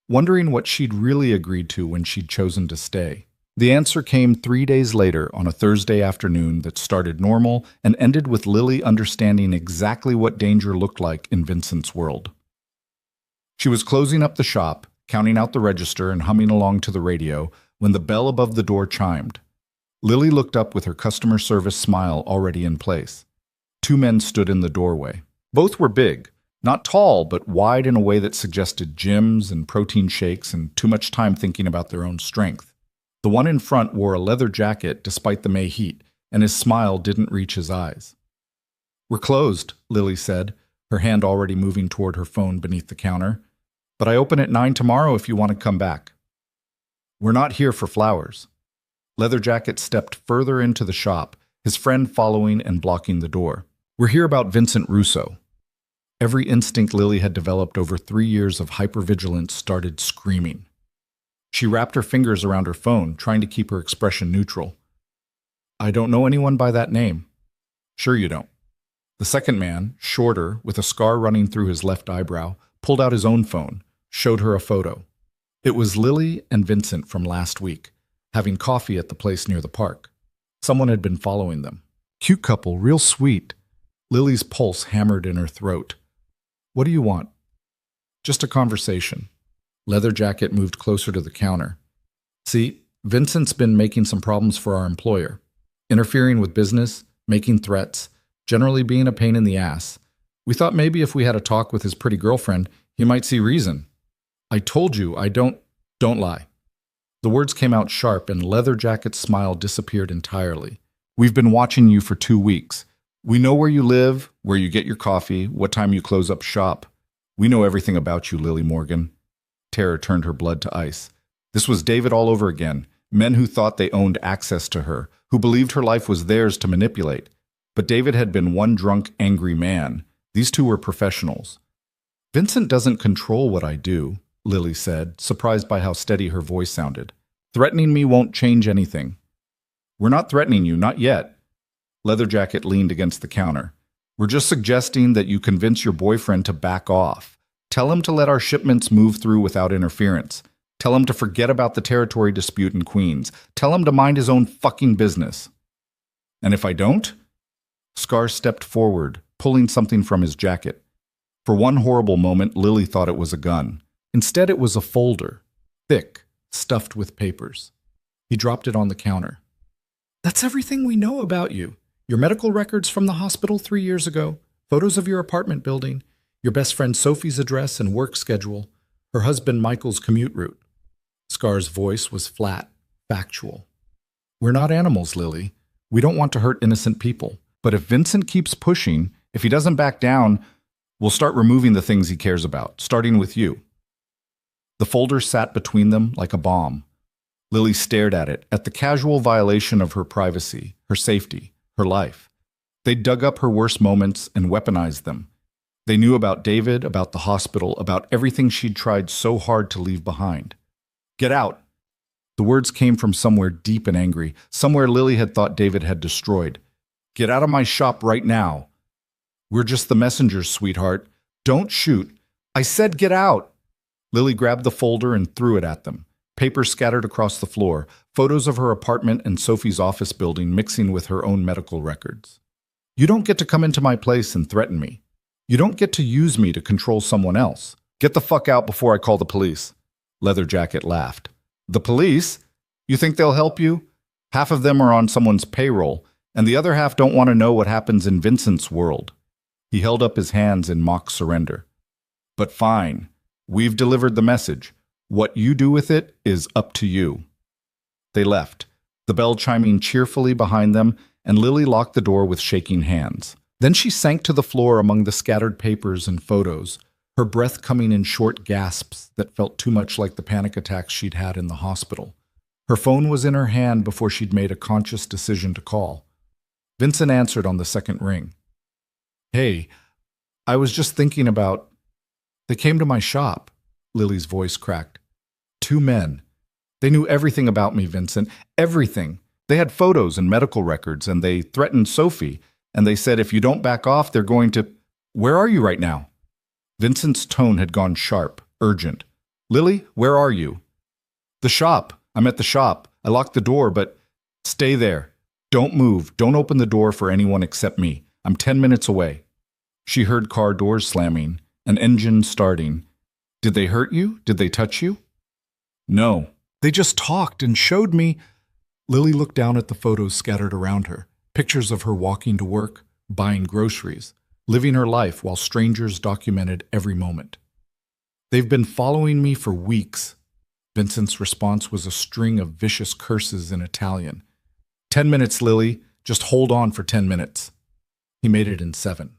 wondering what she'd really agreed to when she'd chosen to stay. The answer came 3 days later on a Thursday afternoon that started normal and ended with Lily understanding exactly what danger looked like in Vincent's world. She was closing up the shop, counting out the register and humming along to the radio when the bell above the door chimed. Lily looked up with her customer service smile already in place. 2 men stood in the doorway. Both were big, not tall, but wide in a way that suggested gyms and protein shakes and too much time thinking about their own strength. The one in front wore a leather jacket despite the May heat, and his smile didn't reach his eyes. We're closed, Lily said, her hand already moving toward her phone beneath the counter. But I open at 9 tomorrow if you want to come back. We're not here for flowers. Leather Jacket stepped further into the shop, his friend following and blocking the door. We're here about Vincent Russo. Every instinct Lily had developed over 3 years of hypervigilance started screaming. She wrapped her fingers around her phone, trying to keep her expression neutral. I don't know anyone by that name. Sure you don't. The second man, shorter, with a scar running through his left eyebrow, pulled out his own phone, showed her a photo. It was Lily and Vincent from last week, having coffee at the place near the park. Someone had been following them. Cute couple, real sweet. Lily's pulse hammered in her throat. What do you want? Just a conversation. Leather Jacket moved closer to the counter. See, Vincent's been making some problems for our employer. Interfering with business, making threats, generally being a pain in the ass. We thought maybe if we had a talk with his pretty girlfriend, he might see reason. I told you, I don't lie. The words came out sharp and Leather Jacket's smile disappeared entirely. We've been watching you for 2 weeks. We know where you live, where you get your coffee, what time you close up shop. We know everything about you, Lily Morgan. Terror turned her blood to ice. This was David all over again. Men who thought they owned access to her, who believed her life was theirs to manipulate. But David had been one drunk, angry man. These two were professionals. Vincent doesn't control what I do, Lily said, surprised by how steady her voice sounded. Threatening me won't change anything. We're not threatening you, not yet. Leatherjacket leaned against the counter. We're just suggesting that you convince your boyfriend to back off. Tell him to let our shipments move through without interference. Tell him to forget about the territory dispute in Queens. Tell him to mind his own fucking business. And if I don't? Scar stepped forward, pulling something from his jacket. For one horrible moment, Lily thought it was a gun. Instead, it was a folder, thick, stuffed with papers. He dropped it on the counter. That's everything we know about you. Your medical records from the hospital 3 years ago, photos of your apartment building, your best friend Sophie's address and work schedule, her husband Michael's commute route. Scar's voice was flat, factual. We're not animals, Lily. We don't want to hurt innocent people. But if Vincent keeps pushing, if he doesn't back down, we'll start removing the things he cares about, starting with you. The folder sat between them like a bomb. Lily stared at it, at the casual violation of her privacy, her safety, her life. They dug up her worst moments and weaponized them. They knew about David, about the hospital, about everything she'd tried so hard to leave behind. Get out! The words came from somewhere deep and angry, somewhere Lily had thought David had destroyed. Get out of my shop right now. We're just the messengers, sweetheart. Don't shoot. I said get out. Lily grabbed the folder and threw it at them. Papers scattered across the floor, photos of her apartment and Sophie's office building mixing with her own medical records. You don't get to come into my place and threaten me. You don't get to use me to control someone else. Get the fuck out before I call the police. Leatherjacket laughed. The police? You think they'll help you? Half of them are on someone's payroll, and the other half don't want to know what happens in Vincent's world. He held up his hands in mock surrender. But fine. We've delivered the message. What you do with it is up to you. They left, the bell chiming cheerfully behind them, and Lily locked the door with shaking hands. Then she sank to the floor among the scattered papers and photos, her breath coming in short gasps that felt too much like the panic attacks she'd had in the hospital. Her phone was in her hand before she'd made a conscious decision to call. Vincent answered on the second ring. Hey, I was just thinking about... They came to my shop. Lily's voice cracked. 2 men. They knew everything about me, Vincent. Everything. They had photos and medical records, and they threatened Sophie, and they said if you don't back off, they're going to... Where are you right now? Vincent's tone had gone sharp, urgent. Lily, where are you? The shop. I'm at the shop. I locked the door, but... Stay there. Don't move. Don't open the door for anyone except me. I'm 10 minutes away. She heard car doors slamming, an engine starting. Did they hurt you? Did they touch you? No. They just talked and showed me... Lily looked down at the photos scattered around her. Pictures of her walking to work, buying groceries, living her life while strangers documented every moment. They've been following me for weeks. Vincent's response was a string of vicious curses in Italian. 10 minutes, Lily. Just hold on for 10 minutes. He made it in 7.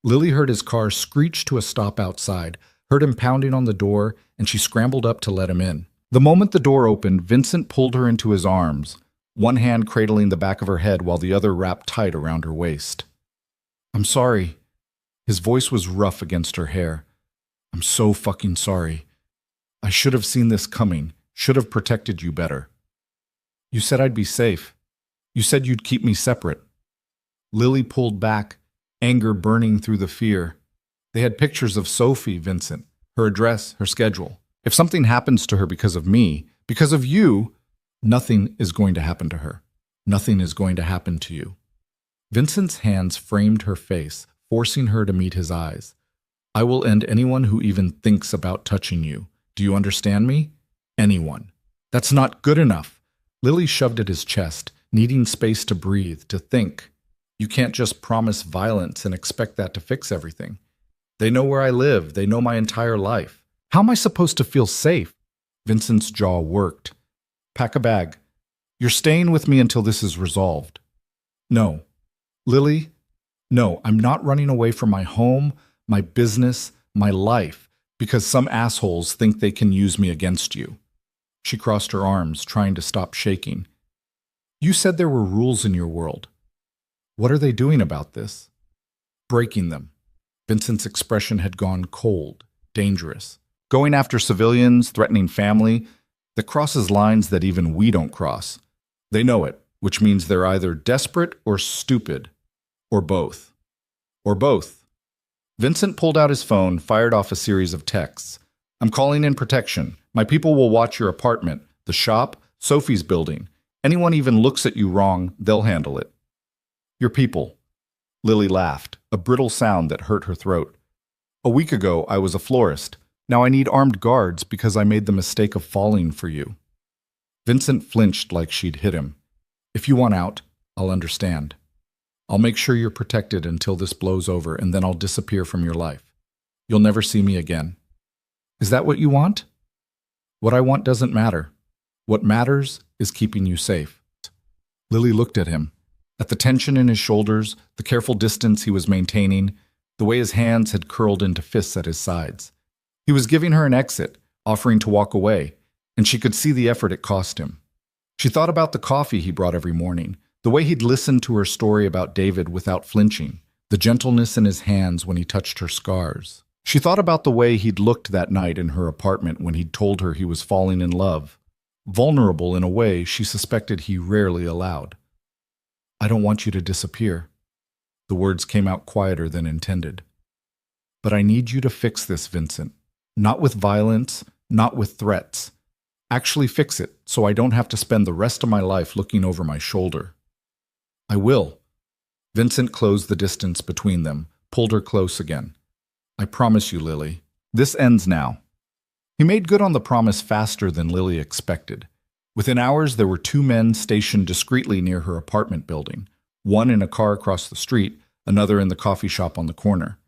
Lily heard his car screech to a stop outside, heard him pounding on the door, and she scrambled up to let him in. The moment the door opened, Vincent pulled her into his arms, one hand cradling the back of her head while the other wrapped tight around her waist. I'm sorry. His voice was rough against her hair. I'm so fucking sorry. I should have seen this coming, should have protected you better. You said I'd be safe. You said you'd keep me separate. Lily pulled back, anger burning through the fear. They had pictures of Sophie, Vincent, her address, her schedule. If something happens to her because of me, because of you, nothing is going to happen to her. Nothing is going to happen to you. Vincent's hands framed her face, forcing her to meet his eyes. I will end anyone who even thinks about touching you. Do you understand me? Anyone. That's not good enough. Lily shoved at his chest, needing space to breathe, to think. You can't just promise violence and expect that to fix everything. They know where I live. They know my entire life. How am I supposed to feel safe? Vincent's jaw worked. Pack a bag. You're staying with me until this is resolved. No. Lily, no, I'm not running away from my home, my business, my life, because some assholes think they can use me against you. She crossed her arms, trying to stop shaking. You said there were rules in your world. What are they doing about this? Breaking them. Vincent's expression had gone cold, dangerous. Going after civilians, threatening family, that crosses lines that even we don't cross. They know it. which means they're either desperate or stupid, or both. Or both. Vincent pulled out his phone, fired off a series of texts. I'm calling in protection. My people will watch your apartment, the shop, Sophie's building. Anyone even looks at you wrong, they'll handle it. Your people. Lily laughed, a brittle sound that hurt her throat. A week ago, I was a florist. Now I need armed guards because I made the mistake of falling for you. Vincent flinched like she'd hit him. If you want out, I'll understand. I'll make sure you're protected until this blows over, and then I'll disappear from your life. You'll never see me again. Is that what you want? What I want doesn't matter. What matters is keeping you safe. Lily looked at him. At the tension in his shoulders, the careful distance he was maintaining, the way his hands had curled into fists at his sides. He was giving her an exit, offering to walk away, and she could see the effort it cost him. She thought about the coffee he brought every morning, the way he'd listened to her story about David without flinching, the gentleness in his hands when he touched her scars. She thought about the way he'd looked that night in her apartment when he'd told her he was falling in love, vulnerable in a way she suspected he rarely allowed. I don't want you to disappear. The words came out quieter than intended. But I need you to fix this, Vincent. Not with violence, not with threats. Actually fix it so I don't have to spend the rest of my life looking over my shoulder. I will. Vincent closed the distance between them, pulled her close again. I promise you, Lily. This ends now. He made good on the promise faster than Lily expected. Within hours, there were 2 men stationed discreetly near her apartment building, one in a car across the street, another in the coffee shop on the corner.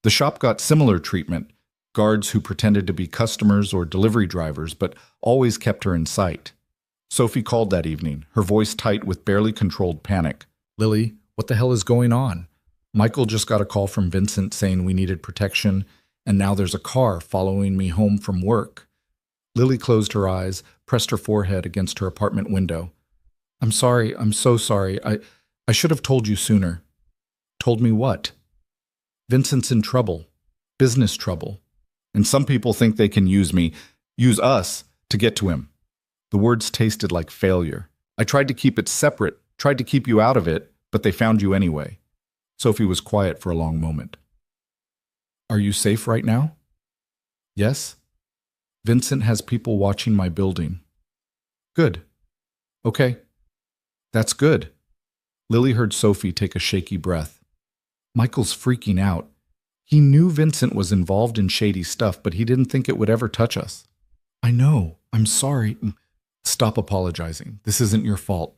The shop got similar treatment, guards who pretended to be customers or delivery drivers, but always kept her in sight. Sophie called that evening, her voice tight with barely controlled panic. Lily, what the hell is going on? Michael just got a call from Vincent saying we needed protection, and now there's a car following me home from work. Lily closed her eyes, pressed her forehead against her apartment window. I'm sorry, I'm so sorry. I should have told you sooner. Told me what? Vincent's in trouble. Business trouble. And some people think they can use us, to get to him. The words tasted like failure. I tried to keep it separate, tried to keep you out of it, but they found you anyway. Sophie was quiet for a long moment. Are you safe right now? Yes. Vincent has people watching my building. Good. Okay. That's good. Lily heard Sophie take a shaky breath. Michael's freaking out. He knew Vincent was involved in shady stuff, but he didn't think it would ever touch us. I know. I'm sorry. Stop apologizing. This isn't your fault.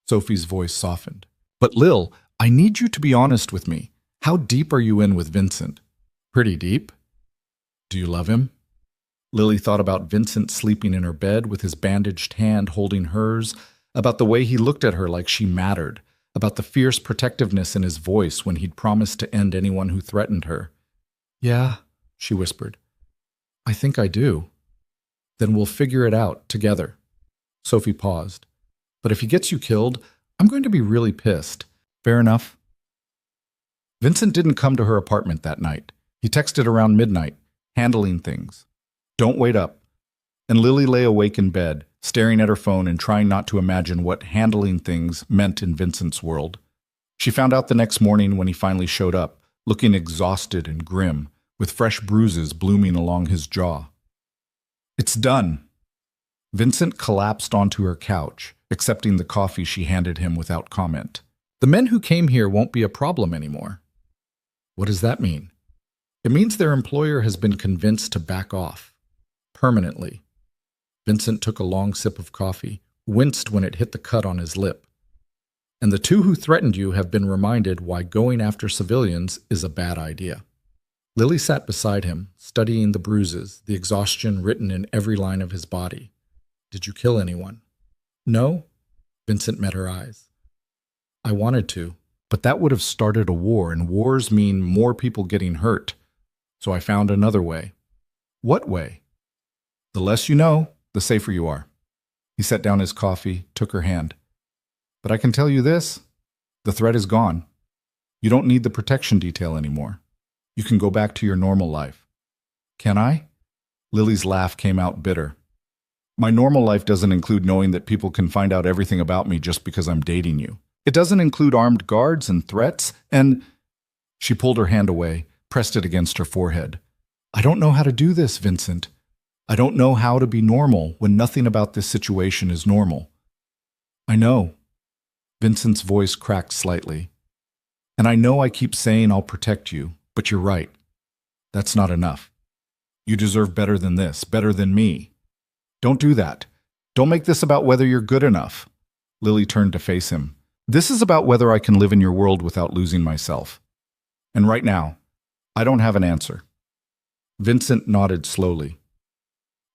Sophie's voice softened. But Lil, I need you to be honest with me. How deep are you in with Vincent? Pretty deep. Do you love him? Lily thought about Vincent sleeping in her bed with his bandaged hand holding hers, about the way he looked at her like she mattered, about the fierce protectiveness in his voice when he'd promised to end anyone who threatened her. Yeah, she whispered. I think I do. Then we'll figure it out together. Sophie paused. But if he gets you killed, I'm going to be really pissed. Fair enough. Vincent didn't come to her apartment that night. He texted around midnight, handling things. Don't wait up. And Lily lay awake in bed, staring at her phone and trying not to imagine what handling things meant in Vincent's world. She found out the next morning when he finally showed up, looking exhausted and grim, with fresh bruises blooming along his jaw. It's done. Vincent collapsed onto her couch, accepting the coffee she handed him without comment. The men who came here won't be a problem anymore. What does that mean? It means their employer has been convinced to back off. Permanently. Vincent took a long sip of coffee, winced when it hit the cut on his lip. And the 2 who threatened you have been reminded why going after civilians is a bad idea. Lily sat beside him, studying the bruises, the exhaustion written in every line of his body. Did you kill anyone? No? Vincent met her eyes. I wanted to, but that would have started a war, and wars mean more people getting hurt. So I found another way. What way? The less you know, the safer you are. He set down his coffee, took her hand. But I can tell you this, the threat is gone. You don't need the protection detail anymore. You can go back to your normal life. Can I? Lily's laugh came out bitter. My normal life doesn't include knowing that people can find out everything about me just because I'm dating you. It doesn't include armed guards and threats, and she pulled her hand away, pressed it against her forehead. I don't know how to do this, Vincent. I don't know how to be normal when nothing about this situation is normal. I know. Vincent's voice cracked slightly. And I know I keep saying I'll protect you, but you're right. That's not enough. You deserve better than this, better than me. Don't do that. Don't make this about whether you're good enough. Lily turned to face him. This is about whether I can live in your world without losing myself. And right now, I don't have an answer. Vincent nodded slowly.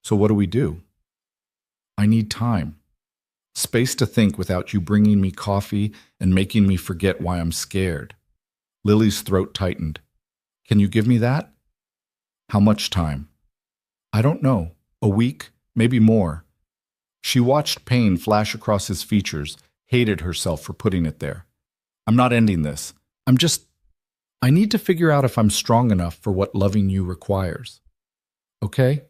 So what do we do? I need time. Space to think without you bringing me coffee and making me forget why I'm scared. Lily's throat tightened. Can you give me that? How much time? I don't know. A week? Maybe more. She watched pain flash across his features, hated herself for putting it there. I'm not ending this. I need to figure out if I'm strong enough for what loving you requires. Okay?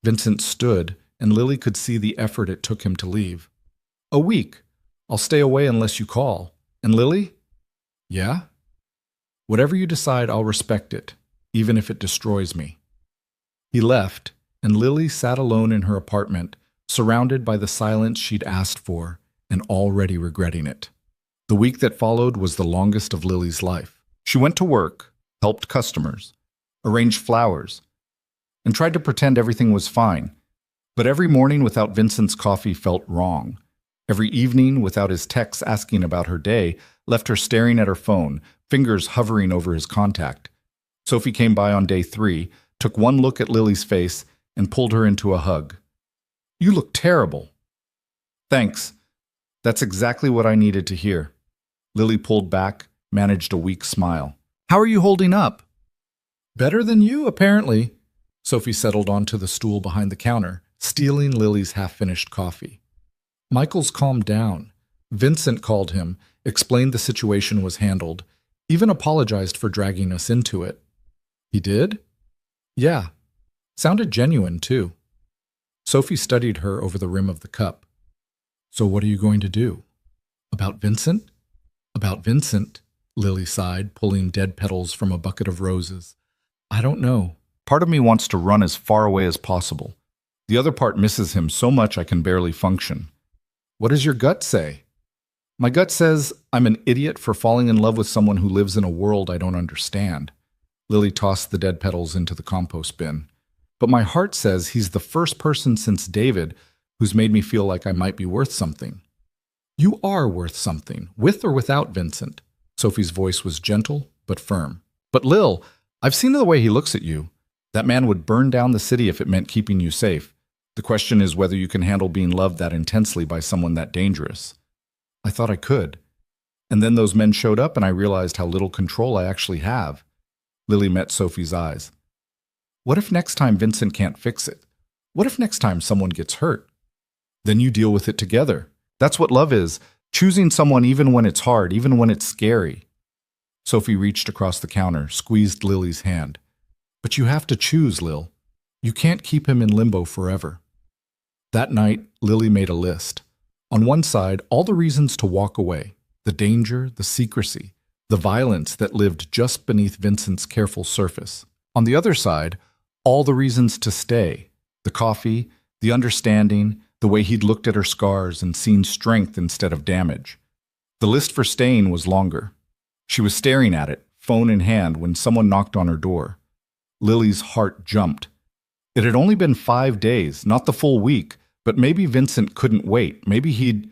Vincent stood, and Lily could see the effort it took him to leave. A week. I'll stay away unless you call. And Lily? Yeah? Whatever you decide, I'll respect it, even if it destroys me. He left, and Lily sat alone in her apartment, surrounded by the silence she'd asked for, and already regretting it. The week that followed was the longest of Lily's life. She went to work, helped customers, arranged flowers, and tried to pretend everything was fine. But every morning without Vincent's coffee felt wrong. Every evening without his texts asking about her day left her staring at her phone, fingers hovering over his contact. Sophie came by on day 3, took one look at Lily's face, and pulled her into a hug. You look terrible. Thanks. That's exactly what I needed to hear. Lily pulled back, managed a weak smile. How are you holding up? Better than you, apparently. Sophie settled onto the stool behind the counter, stealing Lily's half-finished coffee. Michael's calmed down. Vincent called him, explained the situation was handled, even apologized for dragging us into it. He did? Yeah. Sounded genuine, too. Sophie studied her over the rim of the cup. So what are you going to do? About Vincent? About Vincent, Lily sighed, pulling dead petals from a bucket of roses. I don't know. Part of me wants to run as far away as possible. The other part misses him so much I can barely function. What does your gut say? My gut says I'm an idiot for falling in love with someone who lives in a world I don't understand. Lily tossed the dead petals into the compost bin. But my heart says he's the first person since David who's made me feel like I might be worth something. You are worth something, with or without Vincent. Sophie's voice was gentle but firm. But Lil, I've seen the way he looks at you. That man would burn down the city if it meant keeping you safe. The question is whether you can handle being loved that intensely by someone that dangerous. I thought I could. And then those men showed up and I realized how little control I actually have. Lily met Sophie's eyes. What if next time Vincent can't fix it? What if next time someone gets hurt? Then you deal with it together. That's what love is, choosing someone even when it's hard, even when it's scary. Sophie reached across the counter, squeezed Lily's hand. But you have to choose, Lil. You can't keep him in limbo forever. That night, Lily made a list. On one side, all the reasons to walk away, the danger, the secrecy, the violence that lived just beneath Vincent's careful surface. On the other side, all the reasons to stay, the coffee, the understanding, the way he'd looked at her scars and seen strength instead of damage. The list for staying was longer. She was staring at it, phone in hand, when someone knocked on her door. Lily's heart jumped. It had only been 5 days, not the full week, but maybe Vincent couldn't wait. Maybe he'd...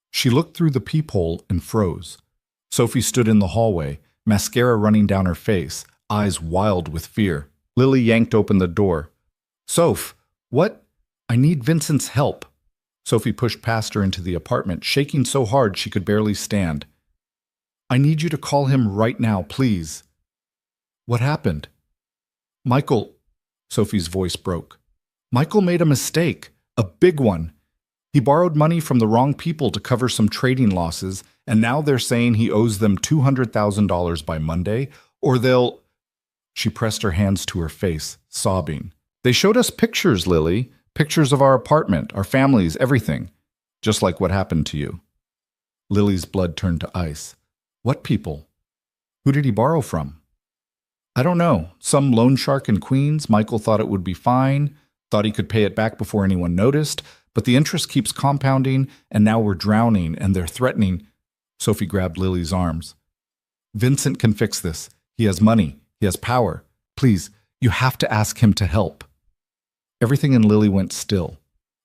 She looked through the peephole and froze. Sophie stood in the hallway, mascara running down her face, eyes wild with fear. Lily yanked open the door. Soph, what? I need Vincent's help. Sophie pushed past her into the apartment, shaking so hard she could barely stand. I need you to call him right now, please. What happened? Michael, Sophie's voice broke. Michael made a mistake, a big one. He borrowed money from the wrong people to cover some trading losses, and now they're saying he owes them $200,000 by Monday, or they'll... She pressed her hands to her face, sobbing. They showed us pictures, Lily. Pictures of our apartment, our families, everything. Just like what happened to you. Lily's blood turned to ice. What people? Who did he borrow from? I don't know. Some loan shark in Queens. Michael thought it would be fine, thought he could pay it back before anyone noticed, but the interest keeps compounding, and now we're drowning, and they're threatening. Sophie grabbed Lily's arms. Vincent can fix this. He has money. He has power. Please, you have to ask him to help. Everything in Lily went still.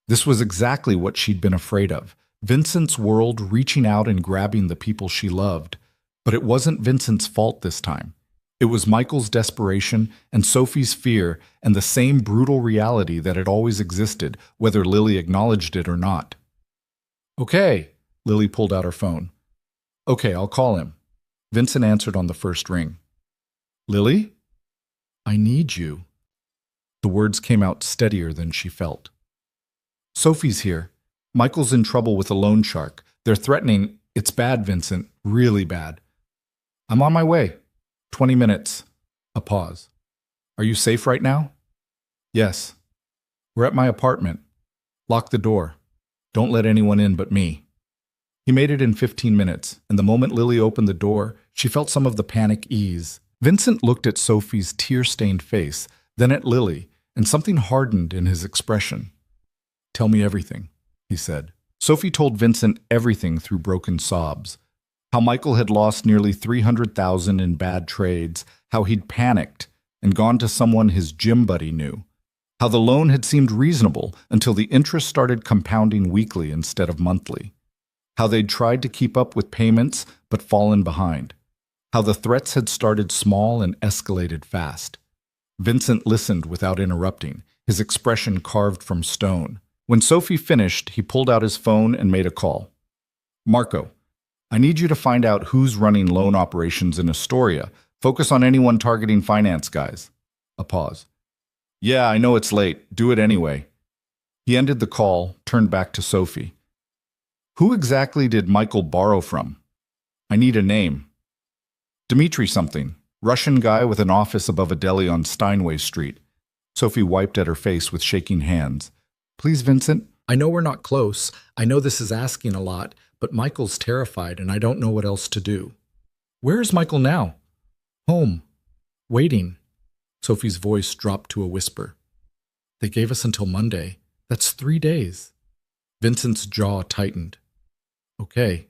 This was exactly what she'd been afraid of. Vincent's world reaching out and grabbing the people she loved. But it wasn't Vincent's fault this time. It was Michael's desperation and Sophie's fear and the same brutal reality that had always existed, whether Lily acknowledged it or not. Okay, Lily pulled out her phone. Okay, I'll call him. Vincent answered on the first ring. Lily? I need you. The words came out steadier than she felt. Sophie's here. Michael's in trouble with a loan shark. They're threatening. It's bad, Vincent. Really bad. I'm on my way. 20 minutes. A pause. Are you safe right now? Yes. We're at my apartment. Lock the door. Don't let anyone in but me. He made it in 15 minutes, and the moment Lily opened the door, she felt some of the panic ease. Vincent looked at Sophie's tear-stained face, then at Lily, and something hardened in his expression. Tell me everything, he said. Sophie told Vincent everything through broken sobs. How Michael had lost nearly $300,000 in bad trades, how he'd panicked and gone to someone his gym buddy knew, how the loan had seemed reasonable until the interest started compounding weekly instead of monthly, how they'd tried to keep up with payments but fallen behind, how the threats had started small and escalated fast. Vincent listened without interrupting, his expression carved from stone. When Sophie finished, he pulled out his phone and made a call. Marco, I need you to find out who's running loan operations in Astoria. Focus on anyone targeting finance guys. A pause. Yeah, I know it's late. Do it anyway. He ended the call, turned back to Sophie. Who exactly did Michael borrow from? I need a name. Dmitri something. Russian guy with an office above a deli on Steinway Street. Sophie wiped at her face with shaking hands. Please, Vincent. I know we're not close. I know this is asking a lot, but Michael's terrified and I don't know what else to do. Where is Michael now? Home. Waiting. Sophie's voice dropped to a whisper. They gave us until Monday. That's 3 days. Vincent's jaw tightened. Okay,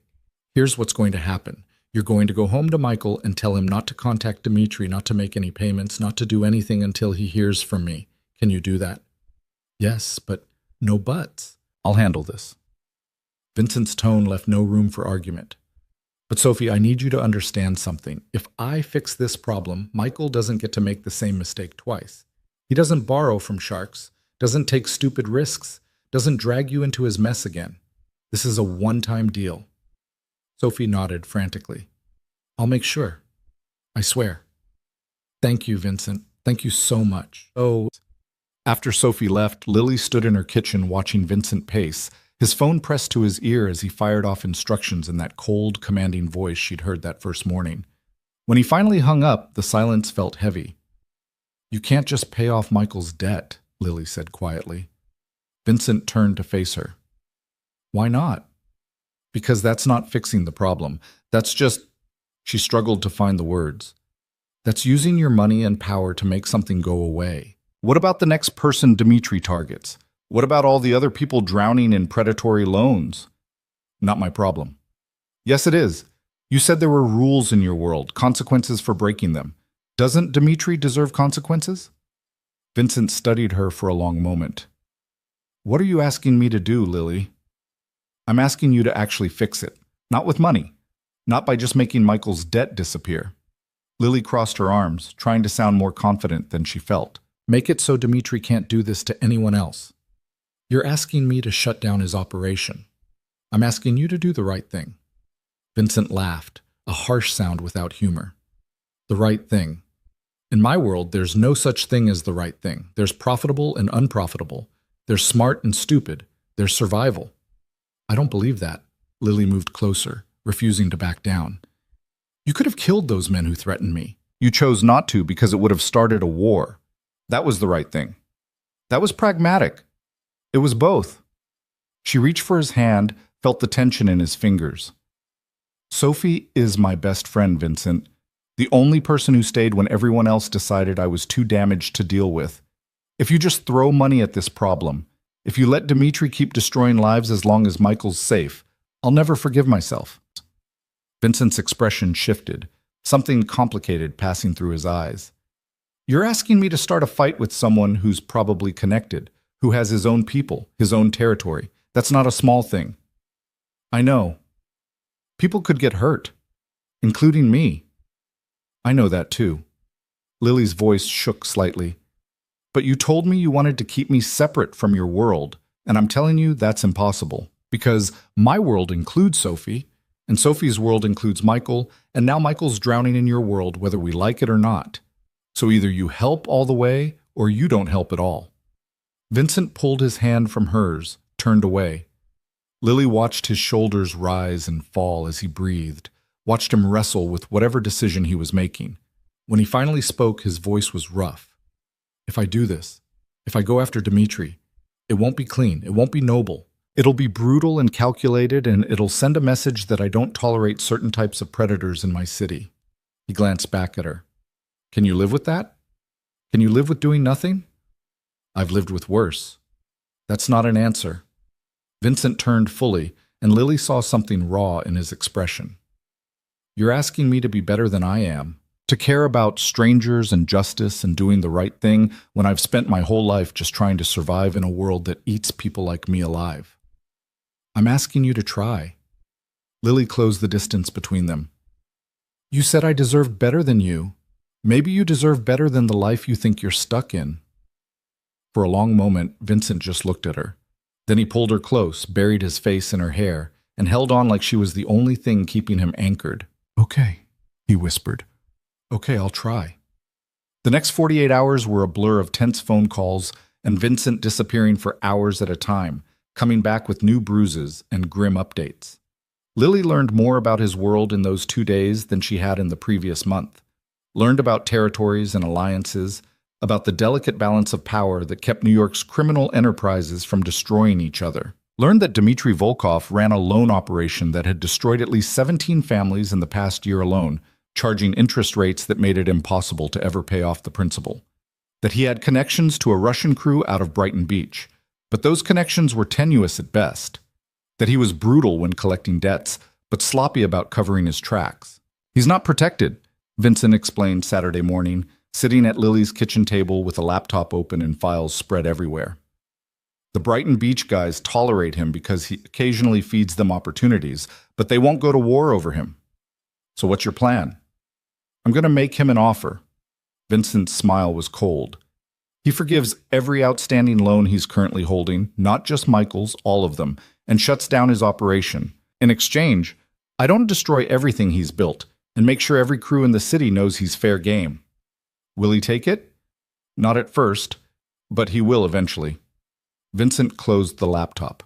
here's what's going to happen. You're going to go home to Michael and tell him not to contact Dmitri, not to make any payments, not to do anything until he hears from me. Can you do that? Yes, but no buts. I'll handle this. Vincent's tone left no room for argument. But Sophie, I need you to understand something. If I fix this problem, Michael doesn't get to make the same mistake twice. He doesn't borrow from sharks, doesn't take stupid risks, doesn't drag you into his mess again. This is a one-time deal. Sophie nodded frantically. I'll make sure. I swear. Thank you, Vincent. Thank you so much. Oh. After Sophie left, Lily stood in her kitchen watching Vincent pace, his phone pressed to his ear as he fired off instructions in that cold, commanding voice she'd heard that first morning. When he finally hung up, the silence felt heavy. You can't just pay off Michael's debt, Lily said quietly. Vincent turned to face her. Why not? Because that's not fixing the problem. That's just... She struggled to find the words. That's using your money and power to make something go away. What about the next person Dmitri targets? What about all the other people drowning in predatory loans? Not my problem. Yes, it is. You said there were rules in your world, consequences for breaking them. Doesn't Dmitri deserve consequences? Vincent studied her for a long moment. What are you asking me to do, Lily? I'm asking you to actually fix it. Not with money. Not by just making Michael's debt disappear. Lily crossed her arms, trying to sound more confident than she felt. Make it so Dmitri can't do this to anyone else. You're asking me to shut down his operation. I'm asking you to do the right thing. Vincent laughed, a harsh sound without humor. The right thing. In my world, there's no such thing as the right thing. There's profitable and unprofitable. There's smart and stupid. There's survival. I don't believe that. Lily moved closer, refusing to back down. You could have killed those men who threatened me. You chose not to because it would have started a war. That was the right thing. That was pragmatic. It was both. She reached for his hand, felt the tension in his fingers. Sophie is my best friend, Vincent. The only person who stayed when everyone else decided I was too damaged to deal with. If you just throw money at this problem, if you let Dmitri keep destroying lives as long as Michael's safe, I'll never forgive myself. Vincent's expression shifted, something complicated passing through his eyes. You're asking me to start a fight with someone who's probably connected, who has his own people, his own territory. That's not a small thing. I know. People could get hurt, including me. I know that too. Lily's voice shook slightly. But you told me you wanted to keep me separate from your world, and I'm telling you that's impossible. Because my world includes Sophie, and Sophie's world includes Michael, and now Michael's drowning in your world whether we like it or not. So either you help all the way, or you don't help at all. Vincent pulled his hand from hers, turned away. Lily watched his shoulders rise and fall as he breathed, watched him wrestle with whatever decision he was making. When he finally spoke, his voice was rough. If I do this, if I go after Dmitri, it won't be clean, it won't be noble. It'll be brutal and calculated, and it'll send a message that I don't tolerate certain types of predators in my city. He glanced back at her. Can you live with that? Can you live with doing nothing? I've lived with worse. That's not an answer. Vincent turned fully, and Lily saw something raw in his expression. You're asking me to be better than I am, to care about strangers and justice and doing the right thing when I've spent my whole life just trying to survive in a world that eats people like me alive. I'm asking you to try. Lily closed the distance between them. You said I deserved better than you. Maybe you deserve better than the life you think you're stuck in. For a long moment, Vincent just looked at her. Then he pulled her close, buried his face in her hair, and held on like she was the only thing keeping him anchored. Okay, he whispered. Okay, I'll try. The next 48 hours were a blur of tense phone calls and Vincent disappearing for hours at a time, coming back with new bruises and grim updates. Lily learned more about his world in those 2 days than she had in the previous month. Learned about territories and alliances, about the delicate balance of power that kept New York's criminal enterprises from destroying each other. Learned that Dmitri Volkov ran a loan operation that had destroyed at least 17 families in the past year alone, charging interest rates that made it impossible to ever pay off the principal. That he had connections to a Russian crew out of Brighton Beach, but those connections were tenuous at best. That he was brutal when collecting debts, but sloppy about covering his tracks. He's not protected, Vincent explained Saturday morning, sitting at Lily's kitchen table with a laptop open and files spread everywhere. The Brighton Beach guys tolerate him because he occasionally feeds them opportunities, but they won't go to war over him. So what's your plan? I'm going to make him an offer. Vincent's smile was cold. He forgives every outstanding loan he's currently holding, not just Michael's, all of them, and shuts down his operation. In exchange, I don't destroy everything he's built and make sure every crew in the city knows he's fair game. Will he take it? Not at first, but he will eventually. Vincent closed the laptop.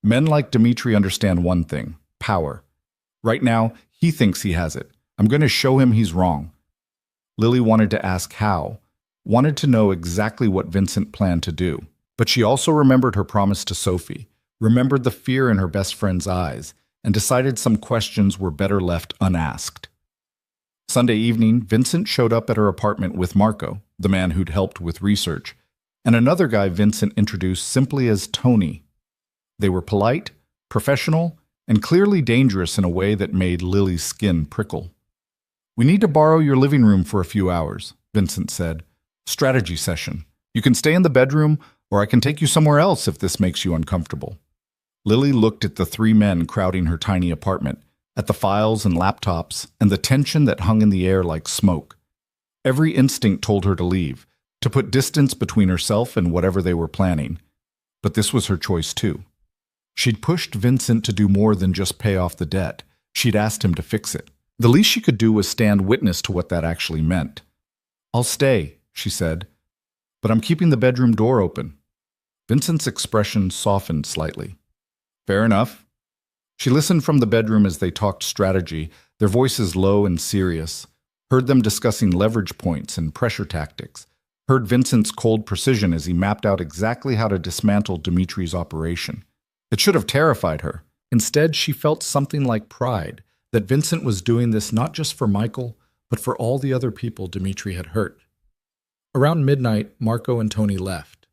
Men like Dmitri understand one thing: power. Right now, he thinks he has it. I'm going to show him he's wrong. Lily wanted to ask how, wanted to know exactly what Vincent planned to do. But she also remembered her promise to Sophie, remembered the fear in her best friend's eyes, and decided some questions were better left unasked. Sunday evening, Vincent showed up at her apartment with Marco, the man who'd helped with research, and another guy Vincent introduced simply as Tony. They were polite, professional, and clearly dangerous in a way that made Lily's skin prickle. We need to borrow your living room for a few hours, Vincent said. Strategy session. You can stay in the bedroom, or I can take you somewhere else if this makes you uncomfortable. Lily looked at the 3 men crowding her tiny apartment, at the files and laptops, and the tension that hung in the air like smoke. Every instinct told her to leave, to put distance between herself and whatever they were planning. But this was her choice too. She'd pushed Vincent to do more than just pay off the debt. She'd asked him to fix it. The least she could do was stand witness to what that actually meant. I'll stay, she said, but I'm keeping the bedroom door open. Vincent's expression softened slightly. Fair enough. She listened from the bedroom as they talked strategy, their voices low and serious, heard them discussing leverage points and pressure tactics, heard Vincent's cold precision as he mapped out exactly how to dismantle Dimitri's operation. It should have terrified her. Instead, she felt something like pride that Vincent was doing this not just for Michael, but for all the other people Dimitri had hurt. Around midnight, Marco and Tony left.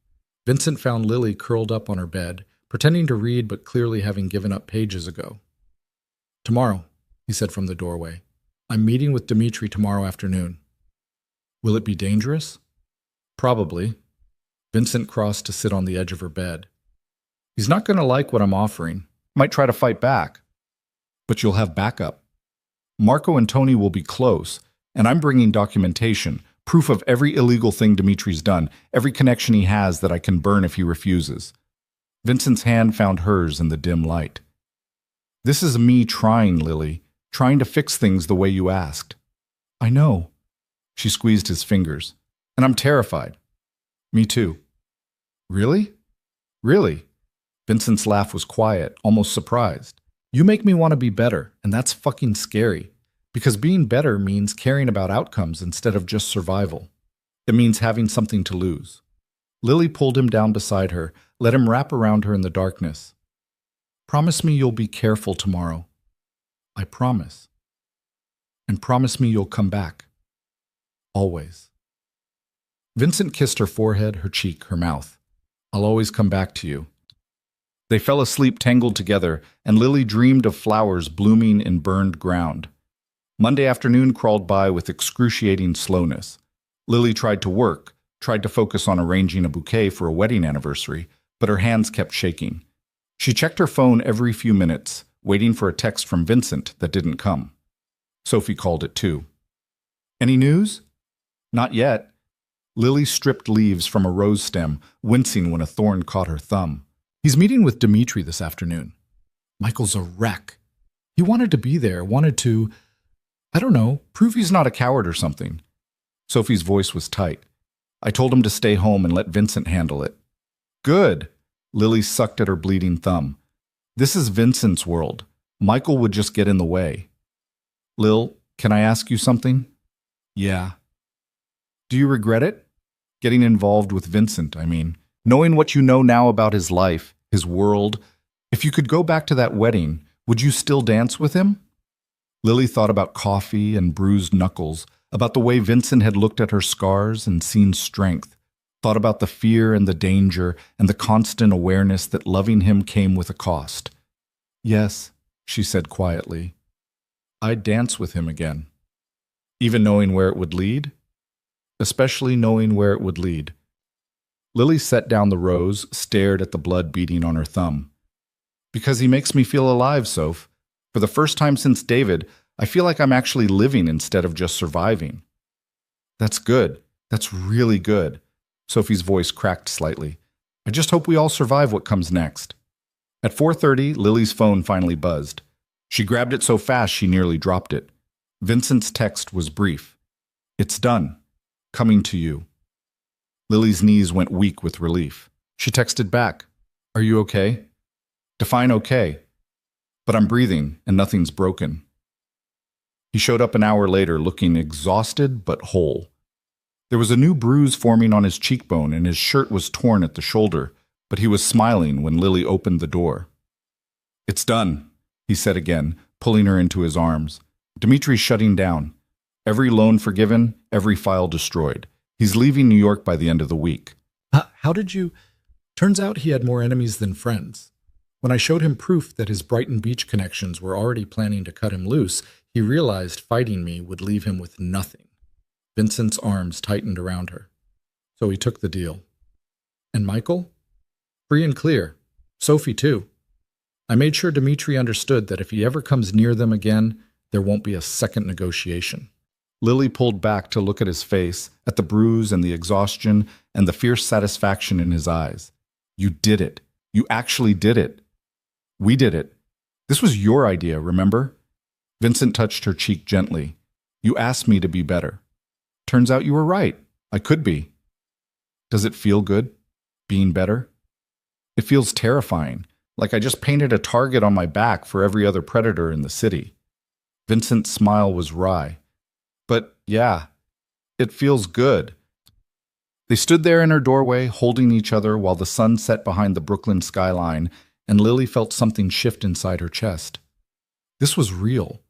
Vincent found Lily curled up on her bed, pretending to read but clearly having given up pages ago. "Tomorrow," he said from the doorway. "I'm meeting with Dimitri tomorrow afternoon." "Will it be dangerous?" "Probably." Vincent crossed to sit on the edge of her bed. "He's not going to like what I'm offering. Might try to fight back. But you'll have backup. Marco and Tony will be close, and I'm bringing documentation, proof of every illegal thing Dimitri's done, every connection he has that I can burn if he refuses." Vincent's hand found hers in the dim light. "This is me trying, Lily, trying to fix things the way you asked." "I know." She squeezed his fingers. "And I'm terrified." "Me too." "Really? Really?" Vincent's laugh was quiet, almost surprised. "You make me want to be better, and that's fucking scary. Because being better means caring about outcomes instead of just survival. It means having something to lose." Lily pulled him down beside her, let him wrap around her in the darkness. "Promise me you'll be careful tomorrow." "I promise." "And promise me you'll come back. Always." Vincent kissed her forehead, her cheek, her mouth. "I'll always come back to you." They fell asleep tangled together, and Lily dreamed of flowers blooming in burned ground. Monday afternoon crawled by with excruciating slowness. Lily tried to work, tried to focus on arranging a bouquet for a wedding anniversary, but her hands kept shaking. She checked her phone every few minutes, waiting for a text from Vincent that didn't come. Sophie called it too. "Any news?" "Not yet." Lily stripped leaves from a rose stem, wincing when a thorn caught her thumb. "He's meeting with Dimitri this afternoon." "Michael's a wreck. He wanted to be there, wanted to, I don't know, prove he's not a coward or something." Sophie's voice was tight. "I told him to stay home and let Vincent handle it." "Good." Lily sucked at her bleeding thumb. "This is Vincent's world. Michael would just get in the way." "Lil, can I ask you something?" "Yeah." "Do you regret it? Getting involved with Vincent, I mean. Knowing what you know now about his life, his world. If you could go back to that wedding, would you still dance with him?" Lily thought about coffee and bruised knuckles, about the way Vincent had looked at her scars and seen strength, thought about the fear and the danger and the constant awareness that loving him came with a cost. "Yes," she said quietly. "I'd dance with him again." "Even knowing where it would lead?" "Especially knowing where it would lead." Lily set down the rose, stared at the blood beating on her thumb. "Because he makes me feel alive, Soph. For the first time since David, I feel like I'm actually living instead of just surviving." "That's good. That's really good." Sophie's voice cracked slightly. "I just hope we all survive what comes next." At 4:30, Lily's phone finally buzzed. She grabbed it so fast she nearly dropped it. Vincent's text was brief. "It's done. Coming to you." Lily's knees went weak with relief. She texted back, "Are you okay?" "Define okay." "But I'm breathing, and nothing's broken." He showed up an hour later looking exhausted but whole. There was a new bruise forming on his cheekbone and his shirt was torn at the shoulder, but he was smiling when Lily opened the door. "It's done," he said again, pulling her into his arms. "Dimitri's shutting down. Every loan forgiven, every file destroyed. He's leaving New York by the end of the week." How did you... Turns out he had more enemies than friends. When I showed him proof that his Brighton Beach connections were already planning to cut him loose, he realized fighting me would leave him with nothing. Vincent's arms tightened around her. So he took the deal. "And Michael?" "Free and clear. Sophie, too. I made sure Dimitri understood that if he ever comes near them again, there won't be a second negotiation." Lily pulled back to look at his face, at the bruise and the exhaustion and the fierce satisfaction in his eyes. "You did it. You actually did it. We did it. This was your idea, remember?" Vincent touched her cheek gently. "You asked me to be better. Turns out you were right. I could be." "Does it feel good, being better?" "It feels terrifying, like I just painted a target on my back for every other predator in the city." Vincent's smile was wry. "But yeah, it feels good." They stood there in her doorway, holding each other while the sun set behind the Brooklyn skyline, and Lily felt something shift inside her chest. This was real.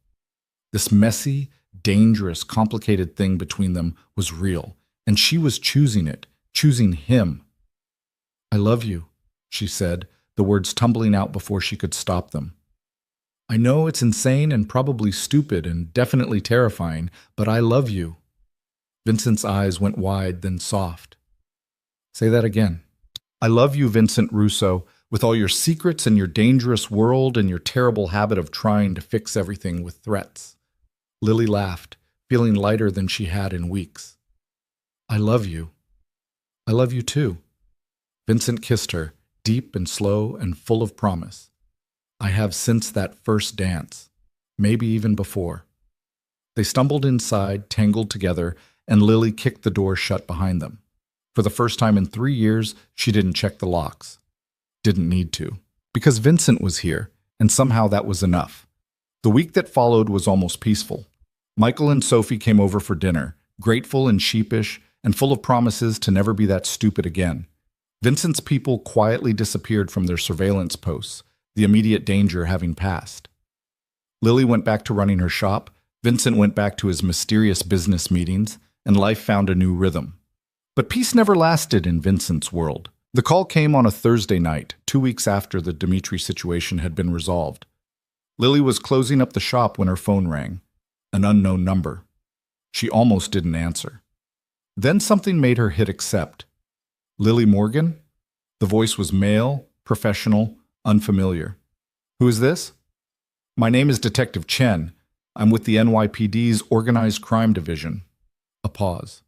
This messy, dangerous, complicated thing between them was real, and she was choosing it, choosing him. "I love you," she said, the words tumbling out before she could stop them. "I know it's insane and probably stupid and definitely terrifying, but I love you." Vincent's eyes went wide, then soft. "Say that again." "I love you, Vincent Russo, with all your secrets and your dangerous world and your terrible habit of trying to fix everything with threats." Lily laughed, feeling lighter than she had in weeks. "I love you. I love you too." Vincent kissed her, deep and slow and full of promise. "I have since that first dance, maybe even before." They stumbled inside, tangled together, and Lily kicked the door shut behind them. For the first time in 3 years, she didn't check the locks. Didn't need to. Because Vincent was here, and somehow that was enough. The week that followed was almost peaceful. Michael and Sophie came over for dinner, grateful and sheepish, and full of promises to never be that stupid again. Vincent's people quietly disappeared from their surveillance posts, the immediate danger having passed. Lily went back to running her shop, Vincent went back to his mysterious business meetings, and life found a new rhythm. But peace never lasted in Vincent's world. The call came on a Thursday night, 2 weeks after the Dimitri situation had been resolved. Lily was closing up the shop when her phone rang. An unknown number. She almost didn't answer. Then something made her hit accept. "Lily Morgan?" The voice was male, professional, unfamiliar. "Who is this?" "My name is Detective Chen. I'm with the NYPD's Organized Crime Division." A pause.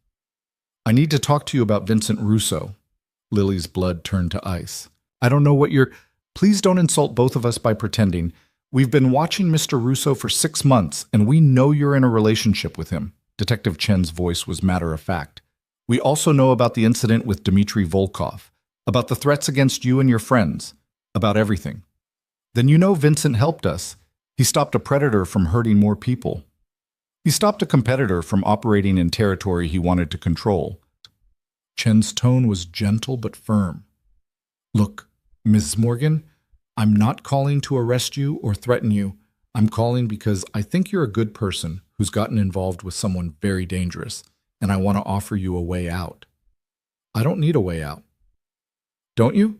"I need to talk to you about Vincent Russo." Lily's blood turned to ice. "I don't know what you're—" "Please don't insult both of us by pretending. We've been watching Mr. Russo for 6 months, and we know you're in a relationship with him." Detective Chen's voice was matter-of-fact. "We also know about the incident with Dmitry Volkov, about the threats against you and your friends, about everything. Then you know Vincent helped us. He stopped a predator from hurting more people. He stopped a competitor from operating in territory he wanted to control." Chen's tone was gentle but firm. "Look, Ms. Morgan, I'm not calling to arrest you or threaten you. I'm calling because I think you're a good person who's gotten involved with someone very dangerous, and I want to offer you a way out." "I don't need a way out." "Don't you?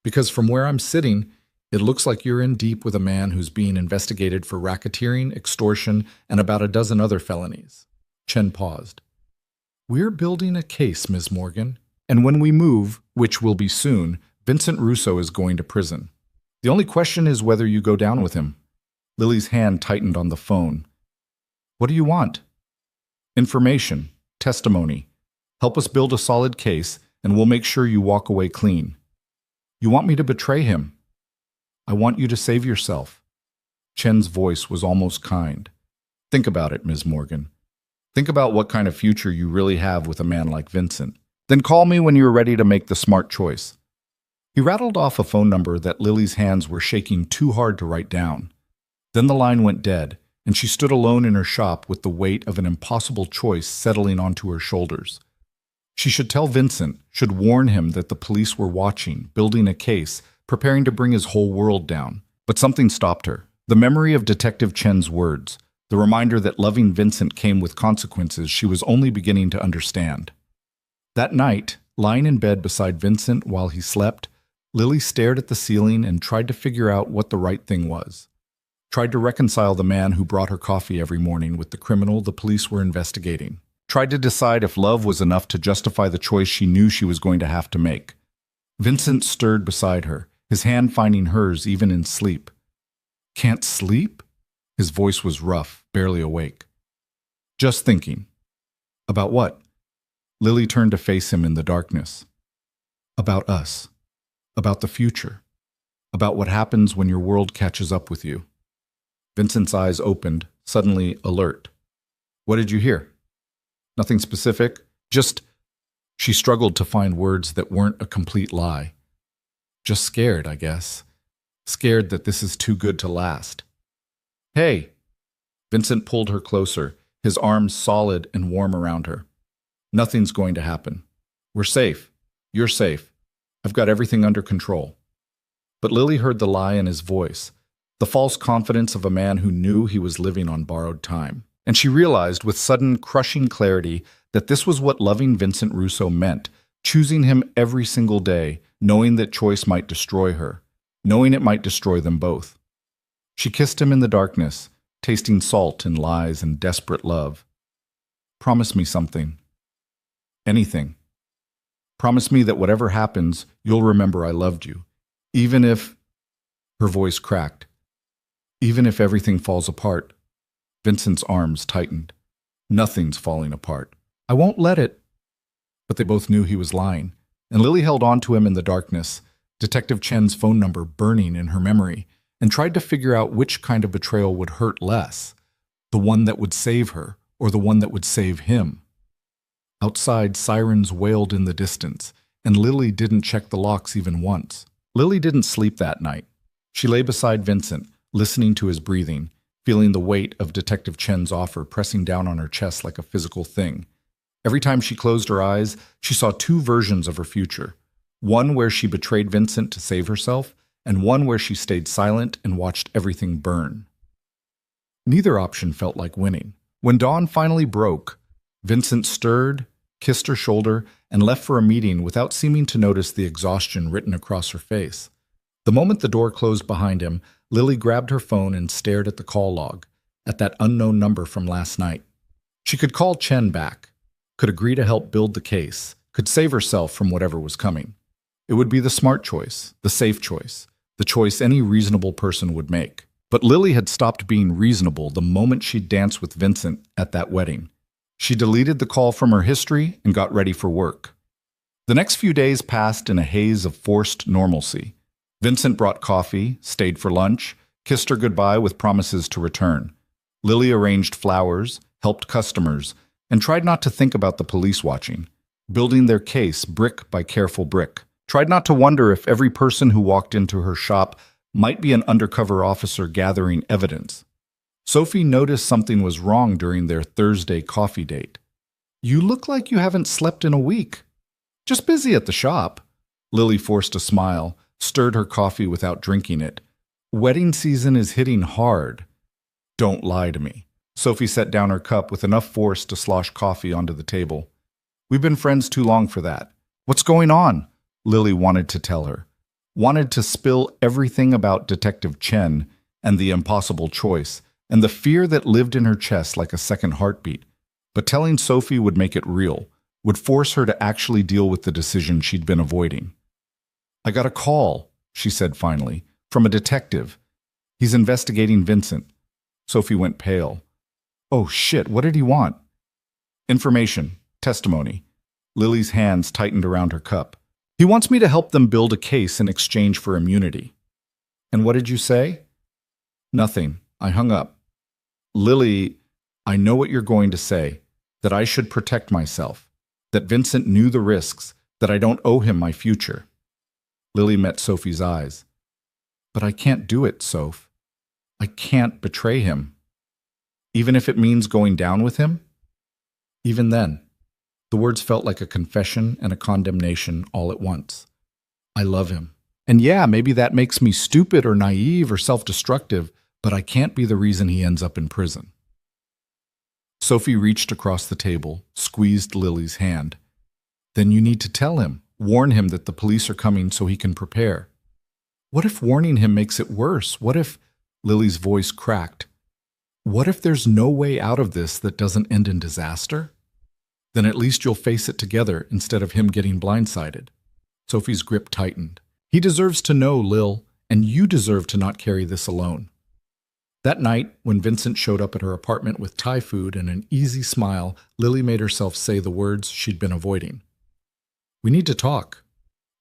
Because from where I'm sitting, it looks like you're in deep with a man who's being investigated for racketeering, extortion, and about a dozen other felonies." Chen paused. "We're building a case, Ms. Morgan, and when we move, which will be soon, Vincent Russo is going to prison. The only question is whether you go down with him." Lily's hand tightened on the phone. "What do you want?" "Information, testimony. Help us build a solid case, and we'll make sure you walk away clean." "You want me to betray him?" "I want you to save yourself." Chen's voice was almost kind. "Think about it, Ms. Morgan. Think about what kind of future you really have with a man like Vincent. Then call me when you're ready to make the smart choice." He rattled off a phone number that Lily's hands were shaking too hard to write down. Then the line went dead, and she stood alone in her shop with the weight of an impossible choice settling onto her shoulders. She should tell Vincent, should warn him that the police were watching, building a case, preparing to bring his whole world down. But something stopped her. The memory of Detective Chen's words, the reminder that loving Vincent came with consequences she was only beginning to understand. That night, lying in bed beside Vincent while he slept, Lily stared at the ceiling and tried to figure out what the right thing was. Tried to reconcile the man who brought her coffee every morning with the criminal the police were investigating. Tried to decide if love was enough to justify the choice she knew she was going to have to make. Vincent stirred beside her, his hand finding hers even in sleep. "Can't sleep?" His voice was rough, barely awake. "Just thinking." "About what?" Lily turned to face him in the darkness. "About us. About the future. About what happens when your world catches up with you." Vincent's eyes opened, suddenly alert. "What did you hear?" "Nothing specific. Just—" She struggled to find words that weren't a complete lie. "Just scared, I guess. Scared that this is too good to last." "Hey!" Vincent pulled her closer, his arms solid and warm around her. "Nothing's going to happen. We're safe. You're safe. I've got everything under control. But Lily heard the lie in his voice, the false confidence of a man who knew he was living on borrowed time. And she realized with sudden, crushing clarity that this was what loving Vincent Russo meant, choosing him every single day, knowing that choice might destroy her, knowing it might destroy them both. She kissed him in the darkness, tasting salt and lies and desperate love. Promise me something. Anything. Promise me that whatever happens, you'll remember I loved you. Even if... Her voice cracked. Even if everything falls apart. Vincent's arms tightened. Nothing's falling apart. I won't let it. But they both knew he was lying, and Lily held on to him in the darkness, Detective Chen's phone number burning in her memory, and tried to figure out which kind of betrayal would hurt less, the one that would save her or the one that would save him. Outside, sirens wailed in the distance, and Lily didn't check the locks even once. Lily didn't sleep that night. She lay beside Vincent, listening to his breathing, feeling the weight of Detective Chen's offer pressing down on her chest like a physical thing. Every time she closed her eyes, she saw two versions of her future. One where she betrayed Vincent to save herself, and one where she stayed silent and watched everything burn. Neither option felt like winning. When dawn finally broke, Vincent stirred, kissed her shoulder, and left for a meeting without seeming to notice the exhaustion written across her face. The moment the door closed behind him, Lily grabbed her phone and stared at the call log, at that unknown number from last night. She could call Chen back, could agree to help build the case, could save herself from whatever was coming. It would be the smart choice, the safe choice, the choice any reasonable person would make. But Lily had stopped being reasonable the moment she danced with Vincent at that wedding. She deleted the call from her history and got ready for work. The next few days passed in a haze of forced normalcy. Vincent brought coffee, stayed for lunch, kissed her goodbye with promises to return. Lily arranged flowers, helped customers, and tried not to think about the police watching, building their case brick by careful brick. Tried not to wonder if every person who walked into her shop might be an undercover officer gathering evidence. Sophie noticed something was wrong during their Thursday coffee date. "You look like you haven't slept in a week." "Just busy at the shop." Lily forced a smile, stirred her coffee without drinking it. "Wedding season is hitting hard." "Don't lie to me." Sophie set down her cup with enough force to slosh coffee onto the table. "We've been friends too long for that." "What's going on?" Lily wanted to tell her. Wanted to spill everything about Detective Chen and the impossible choice, and the fear that lived in her chest like a second heartbeat. But telling Sophie would make it real, would force her to actually deal with the decision she'd been avoiding. "I got a call," she said finally, "from a detective. He's investigating Vincent." Sophie went pale. "Oh shit, what did he want?" "Information. Testimony." Lily's hands tightened around her cup. "He wants me to help them build a case in exchange for immunity." "And what did you say?" "Nothing. I hung up." "Lily, I know what you're going to say, that I should protect myself, that Vincent knew the risks, that I don't owe him my future." Lily met Sophie's eyes. "But I can't do it, Soph. I can't betray him. Even if it means going down with him?" Even then, the words felt like a confession and a condemnation all at once. "I love him. And yeah, maybe that makes me stupid or naive or self-destructive, but I can't be the reason he ends up in prison." Sophie reached across the table, squeezed Lily's hand. "Then you need to tell him, warn him that the police are coming so he can prepare." "What if warning him makes it worse? What if—" Lily's voice cracked. "What if there's no way out of this that doesn't end in disaster? Then at least you'll face it together instead of him getting blindsided." Sophie's grip tightened. "He deserves to know, Lil, and you deserve to not carry this alone." That night, when Vincent showed up at her apartment with Thai food and an easy smile, Lily made herself say the words she'd been avoiding. "We need to talk."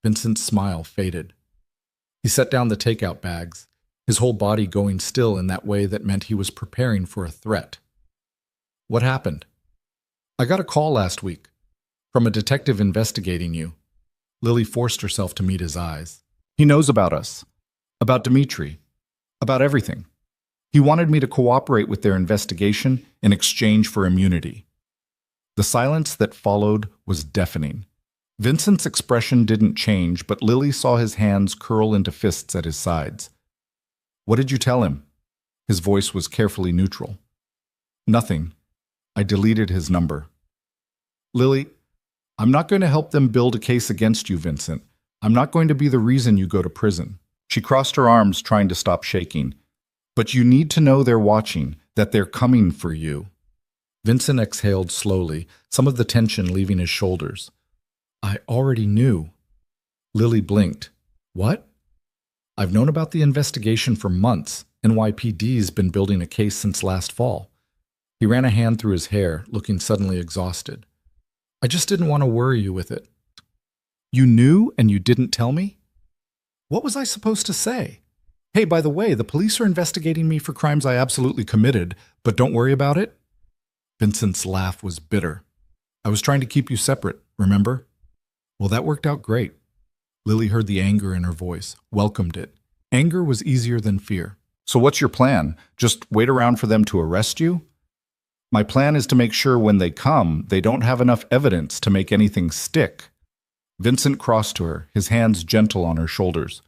Vincent's smile faded. He set down the takeout bags, his whole body going still in that way that meant he was preparing for a threat. "What happened?" "I got a call last week, from a detective investigating you." Lily forced herself to meet his eyes. "He knows about us, about Dmitri, about everything. He wanted me to cooperate with their investigation in exchange for immunity." The silence that followed was deafening. Vincent's expression didn't change, but Lily saw his hands curl into fists at his sides. What did you tell him? His voice was carefully neutral. Nothing. I deleted his number. Lily, I'm not going to help them build a case against you, Vincent. I'm not going to be the reason you go to prison. She crossed her arms, trying to stop shaking. But you need to know they're watching, that they're coming for you. Vincent exhaled slowly, some of the tension leaving his shoulders. I already knew. Lily blinked. What? I've known about the investigation for months. NYPD's been building a case since last fall. He ran a hand through his hair, looking suddenly exhausted. I just didn't want to worry you with it. You knew and you didn't tell me? What was I supposed to say? Hey, by the way, the police are investigating me for crimes I absolutely committed, but don't worry about it? Vincent's laugh was bitter. I was trying to keep you separate, remember? Well, that worked out great. Lily heard the anger in her voice, welcomed it. Anger was easier than fear. So what's your plan? Just wait around for them to arrest you? My plan is to make sure when they come, they don't have enough evidence to make anything stick. Vincent crossed to her, his hands gentle on her shoulders.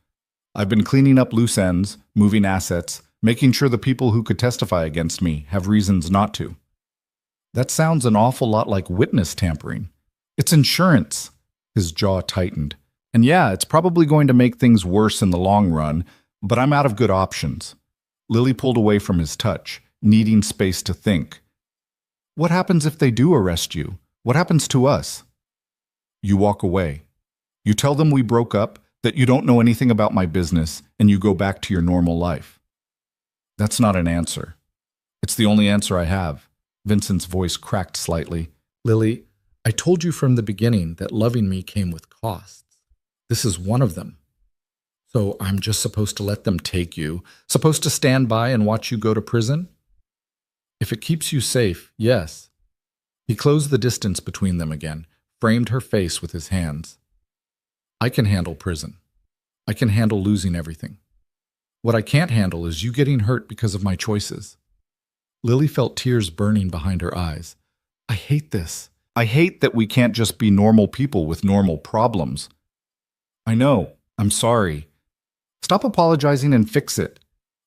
I've been cleaning up loose ends, moving assets, making sure the people who could testify against me have reasons not to. That sounds an awful lot like witness tampering. It's insurance. His jaw tightened. And yeah, it's probably going to make things worse in the long run, but I'm out of good options. Lily pulled away from his touch, needing space to think. What happens if they do arrest you? What happens to us? You walk away. You tell them we broke up, that you don't know anything about my business, and you go back to your normal life. That's not an answer. It's the only answer I have. Vincent's voice cracked slightly. Lily, I told you from the beginning that loving me came with costs. This is one of them. So I'm just supposed to let them take you, supposed to stand by and watch you go to prison? If it keeps you safe, yes. He closed the distance between them again, framed her face with his hands. I can handle prison. I can handle losing everything. What I can't handle is you getting hurt because of my choices. Lily felt tears burning behind her eyes. I hate this. I hate that we can't just be normal people with normal problems. I know. I'm sorry. Stop apologizing and fix it.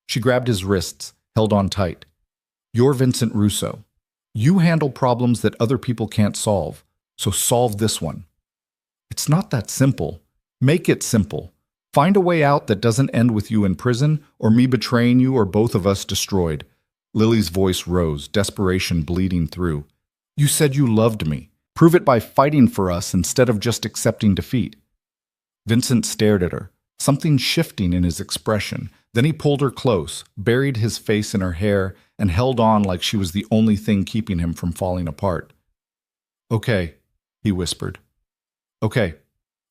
She grabbed his wrists, held on tight. You're Vincent Russo. You handle problems that other people can't solve, so solve this one. It's not that simple. Make it simple. Find a way out that doesn't end with you in prison or me betraying you or both of us destroyed. Lily's voice rose, desperation bleeding through. You said you loved me. Prove it by fighting for us instead of just accepting defeat. Vincent stared at her, something shifting in his expression. Then he pulled her close, buried his face in her hair, and held on like she was the only thing keeping him from falling apart. Okay, he whispered. Okay,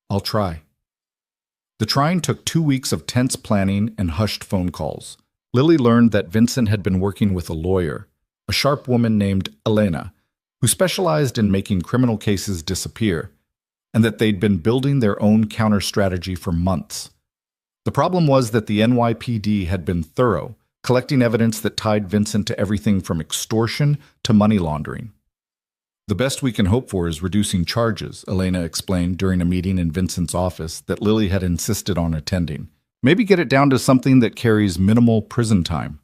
I'll try. The trying took 2 weeks of tense planning and hushed phone calls. Lily learned that Vincent had been working with a lawyer, a sharp woman named Elena, who specialized in making criminal cases disappear, and that they'd been building their own counter-strategy for months. The problem was that the NYPD had been thorough, collecting evidence that tied Vincent to everything from extortion to money laundering. The best we can hope for is reducing charges, Elena explained during a meeting in Vincent's office that Lily had insisted on attending. Maybe get it down to something that carries minimal prison time.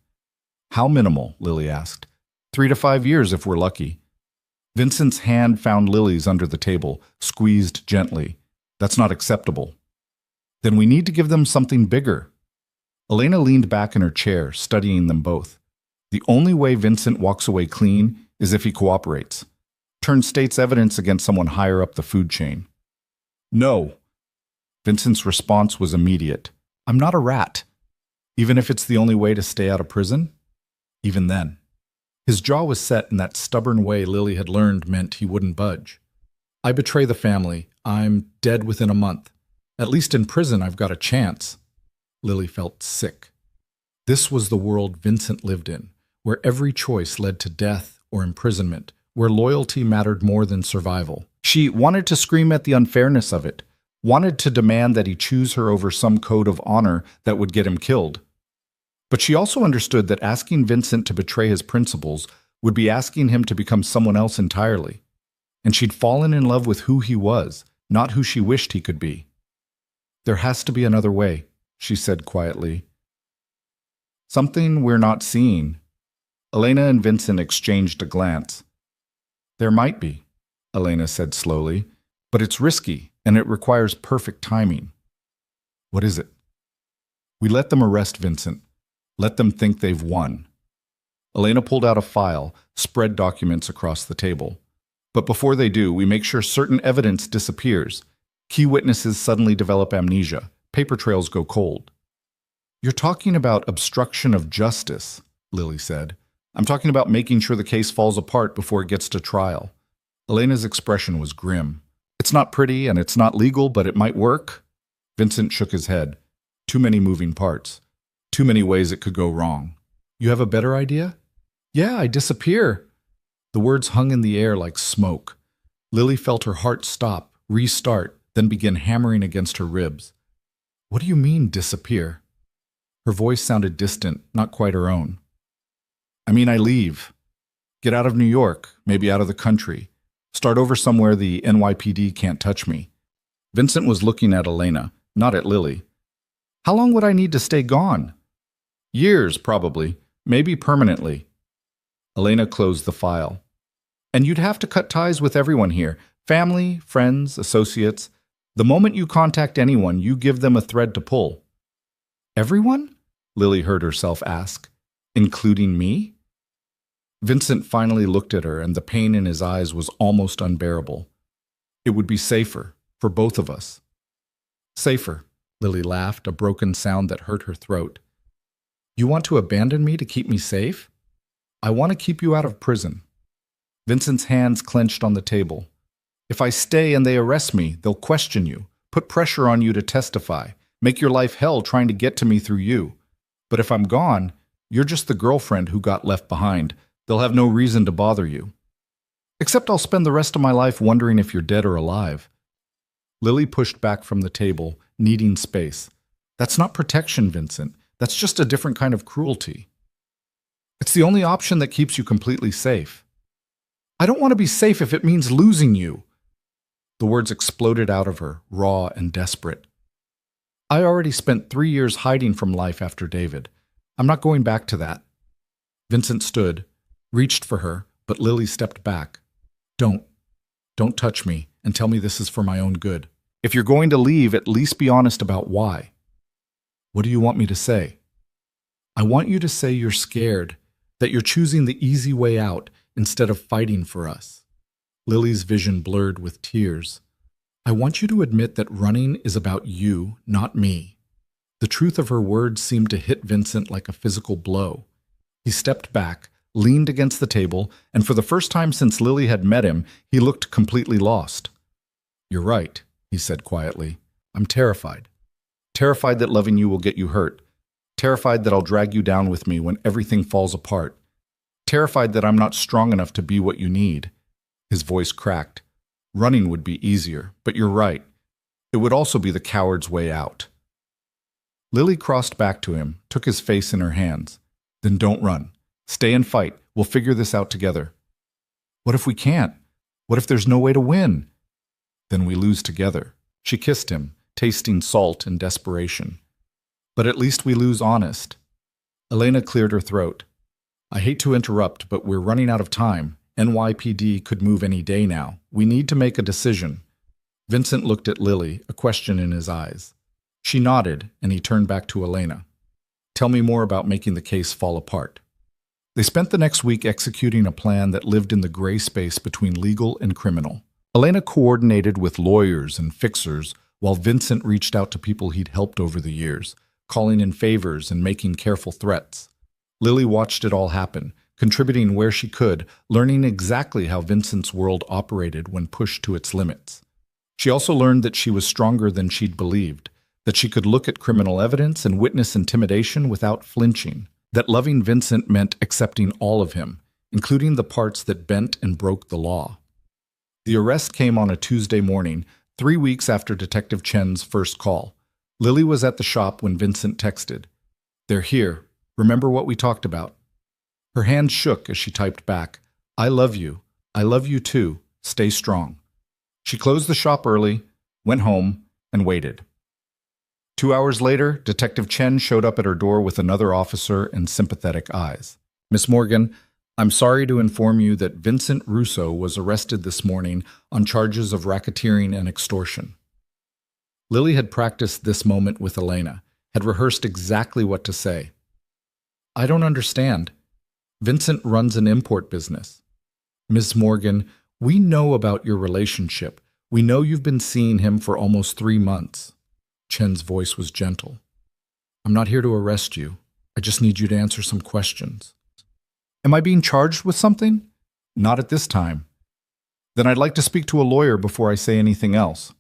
How minimal? Lily asked. 3 to 5 years if we're lucky. Vincent's hand found Lily's under the table, squeezed gently. That's not acceptable. Then we need to give them something bigger. Elena leaned back in her chair, studying them both. The only way Vincent walks away clean is if he cooperates. Turn state's evidence against someone higher up the food chain. No. Vincent's response was immediate. I'm not a rat. Even if it's the only way to stay out of prison? Even then. His jaw was set in that stubborn way Lily had learned meant he wouldn't budge. I betray the family. I'm dead within a month. At least in prison I've got a chance. Lily felt sick. This was the world Vincent lived in, where every choice led to death or imprisonment, where loyalty mattered more than survival. She wanted to scream at the unfairness of it, wanted to demand that he choose her over some code of honor that would get him killed. But she also understood that asking Vincent to betray his principles would be asking him to become someone else entirely. And she'd fallen in love with who he was, not who she wished he could be. "There has to be another way," she said quietly. "Something we're not seeing." Elena and Vincent exchanged a glance. "There might be," Elena said slowly, "but it's risky and it requires perfect timing." "What is it?" "We let them arrest Vincent. Let them think they've won." Elena pulled out a file, spread documents across the table. "But before they do, we make sure certain evidence disappears. Key witnesses suddenly develop amnesia. Paper trails go cold." "You're talking about obstruction of justice," Lily said. "I'm talking about making sure the case falls apart before it gets to trial." Elena's expression was grim. "It's not pretty and it's not legal, but it might work." Vincent shook his head. "Too many moving parts. Too many ways it could go wrong." "You have a better idea?" "Yeah, I disappear." The words hung in the air like smoke. Lily felt her heart stop, restart, then begin hammering against her ribs. "What do you mean, disappear?" Her voice sounded distant, not quite her own. "I mean, I leave. Get out of New York, maybe out of the country. Start over somewhere the NYPD can't touch me." Vincent was looking at Elena, not at Lily. "How long would I need to stay gone?" "Years, probably. Maybe permanently." Elena closed the file. "And you'd have to cut ties with everyone here. Family, friends, associates. The moment you contact anyone, you give them a thread to pull." "Everyone?" Lily heard herself ask. "Including me?" Vincent finally looked at her, and the pain in his eyes was almost unbearable. "It would be safer, for both of us." "Safer," Lily laughed, a broken sound that hurt her throat. "You want to abandon me to keep me safe?" "I want to keep you out of prison." Vincent's hands clenched on the table. "If I stay and they arrest me, they'll question you, put pressure on you to testify, make your life hell trying to get to me through you. But if I'm gone, you're just the girlfriend who got left behind. They'll have no reason to bother you. Except I'll spend the rest of my life wondering if you're dead or alive." Lily pushed back from the table, needing space. "That's not protection, Vincent. That's just a different kind of cruelty. It's the only option that keeps you completely safe." "I don't want to be safe if it means losing you." The words exploded out of her, raw and desperate. "I already spent 3 years hiding from life after David. I'm not going back to that." Vincent stood, reached for her, but Lily stepped back. Don't touch me and tell me this is for my own good. If you're going to leave, at least be honest about why." "What do you want me to say?" "I want you to say you're scared, that you're choosing the easy way out instead of fighting for us." Lily's vision blurred with tears. "I want you to admit that running is about you, not me." The truth of her words seemed to hit Vincent like a physical blow. He stepped back, leaned against the table, and for the first time since Lily had met him, he looked completely lost. "You're right," he said quietly. "I'm terrified. Terrified that loving you will get you hurt. Terrified that I'll drag you down with me when everything falls apart. Terrified that I'm not strong enough to be what you need." His voice cracked. "Running would be easier, but you're right. It would also be the coward's way out." Lily crossed back to him, took his face in her hands. "Then don't run. Stay and fight. We'll figure this out together." "What if we can't? What if there's no way to win?" "Then we lose together." She kissed him, tasting salt and desperation. "But at least we lose honest." Elena cleared her throat. "I hate to interrupt, but we're running out of time. NYPD could move any day now. We need to make a decision." Vincent looked at Lily, a question in his eyes. She nodded, and he turned back to Elena. "Tell me more about making the case fall apart." They spent the next week executing a plan that lived in the gray space between legal and criminal. Elena coordinated with lawyers and fixers, while Vincent reached out to people he'd helped over the years, calling in favors and making careful threats. Lily watched it all happen, contributing where she could, learning exactly how Vincent's world operated when pushed to its limits. She also learned that she was stronger than she'd believed, that she could look at criminal evidence and witness intimidation without flinching, that loving Vincent meant accepting all of him, including the parts that bent and broke the law. The arrest came on a Tuesday morning, 3 weeks after Detective Chen's first call. Lily was at the shop when Vincent texted, "They're here. Remember what we talked about?" Her hand shook as she typed back, "I love you. I love you too. Stay strong." She closed the shop early, went home, and waited. 2 hours later, Detective Chen showed up at her door with another officer and sympathetic eyes. "Miss Morgan, I'm sorry to inform you that Vincent Russo was arrested this morning on charges of racketeering and extortion." Lily had practiced this moment with Elena, had rehearsed exactly what to say. "I don't understand. Vincent runs an import business. Miss Morgan, we know about your relationship. We know you've been seeing him for almost 3 months. Chen's voice was gentle. "I'm not here to arrest you. I just need you to answer some questions." "Am I being charged with something?" "Not at this time." "Then I'd like to speak to a lawyer before I say anything else."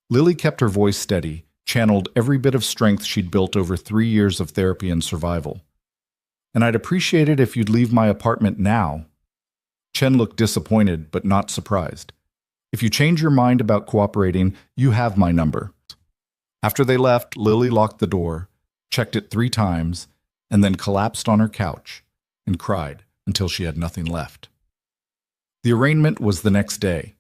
Lily kept her voice steady, channeled every bit of strength she'd built over 3 years of therapy and survival. "And I'd appreciate it if you'd leave my apartment now." Chen looked disappointed, but not surprised. "If you change your mind about cooperating, you have my number." After they left, Lily locked the door, checked it 3 times, and then collapsed on her couch and cried until she had nothing left. The arraignment was the next day.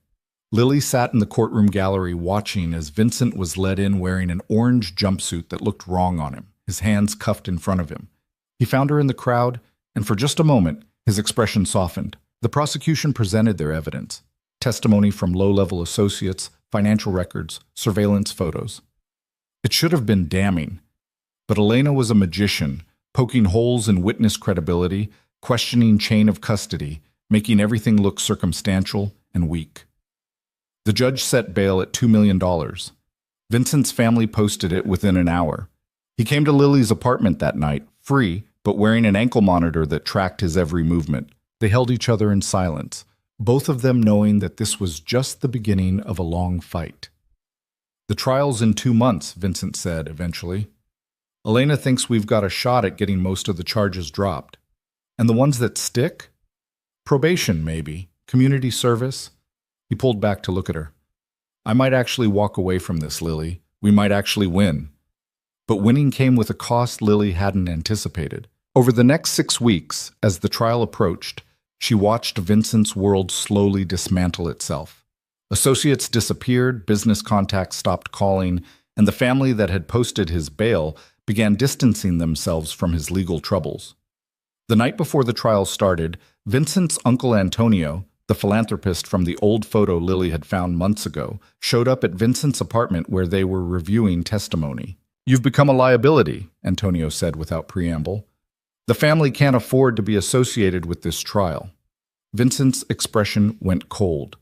Lily sat in the courtroom gallery watching as Vincent was led in wearing an orange jumpsuit that looked wrong on him, his hands cuffed in front of him. He found her in the crowd, and for just a moment, his expression softened. The prosecution presented their evidence: testimony from low-level associates, financial records, surveillance photos. It should have been damning, but Elena was a magician, poking holes in witness credibility, questioning chain of custody, making everything look circumstantial and weak. The judge set bail at $2 million. Vincent's family posted it within an hour. He came to Lily's apartment that night, free, but wearing an ankle monitor that tracked his every movement. They held each other in silence, both of them knowing that this was just the beginning of a long fight. "The trial's in 2 months, Vincent said eventually. "Elena thinks we've got a shot at getting most of the charges dropped. And the ones that stick? Probation, maybe. Community service." He pulled back to look at her. "I might actually walk away from this, Lily. We might actually win." But winning came with a cost Lily hadn't anticipated. Over the next 6 weeks, as the trial approached, she watched Vincent's world slowly dismantle itself. Associates disappeared, business contacts stopped calling, and the family that had posted his bail began distancing themselves from his legal troubles. The night before the trial started, Vincent's uncle Antonio, the philanthropist from the old photo Lily had found months ago, showed up at Vincent's apartment where they were reviewing testimony. "You've become a liability," Antonio said without preamble. "The family can't afford to be associated with this trial." Vincent's expression went cold.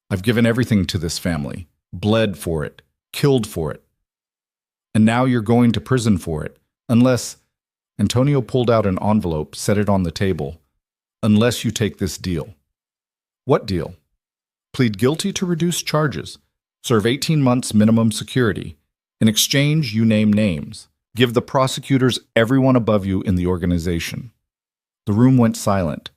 "I've given everything to this family, bled for it, killed for it. And now you're going to prison for it, unless—" Antonio pulled out an envelope, set it on the table. "Unless you take this deal." "What deal?" "Plead guilty to reduced charges. Serve 18 months minimum security. In exchange, you name names. Give the prosecutors everyone above you in the organization." The room went silent.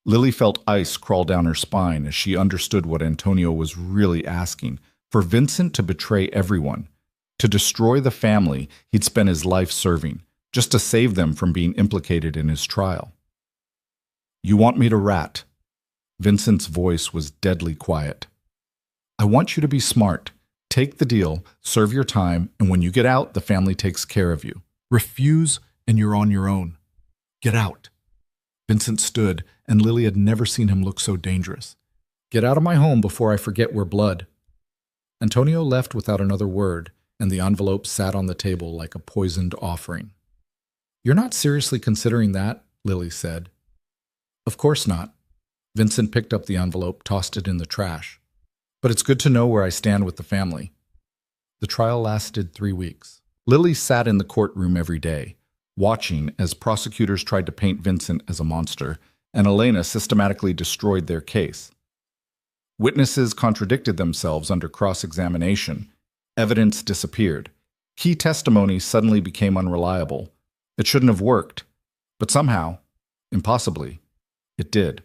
Lily felt ice crawl down her spine as she understood what Antonio was really asking: for Vincent to betray everyone, to destroy the family he'd spent his life serving, just to save them from being implicated in his trial. "You want me to rat?" Vincent's voice was deadly quiet. "I want you to be smart. Take the deal, serve your time, and when you get out, the family takes care of you. Refuse, and you're on your own. Get out." Vincent stood, and Lily had never seen him look so dangerous. "Get out of my home before I forget we're blood." Antonio left without another word, and the envelope sat on the table like a poisoned offering. "You're not seriously considering that?" Lily said. "Of course not." Vincent picked up the envelope, tossed it in the trash. "But it's good to know where I stand with the family." The trial lasted 3 weeks. Lily sat in the courtroom every day, watching as prosecutors tried to paint Vincent as a monster, and Elena systematically destroyed their case. Witnesses contradicted themselves under cross-examination. Evidence disappeared. Key testimony suddenly became unreliable. It shouldn't have worked, but somehow, impossibly, it did.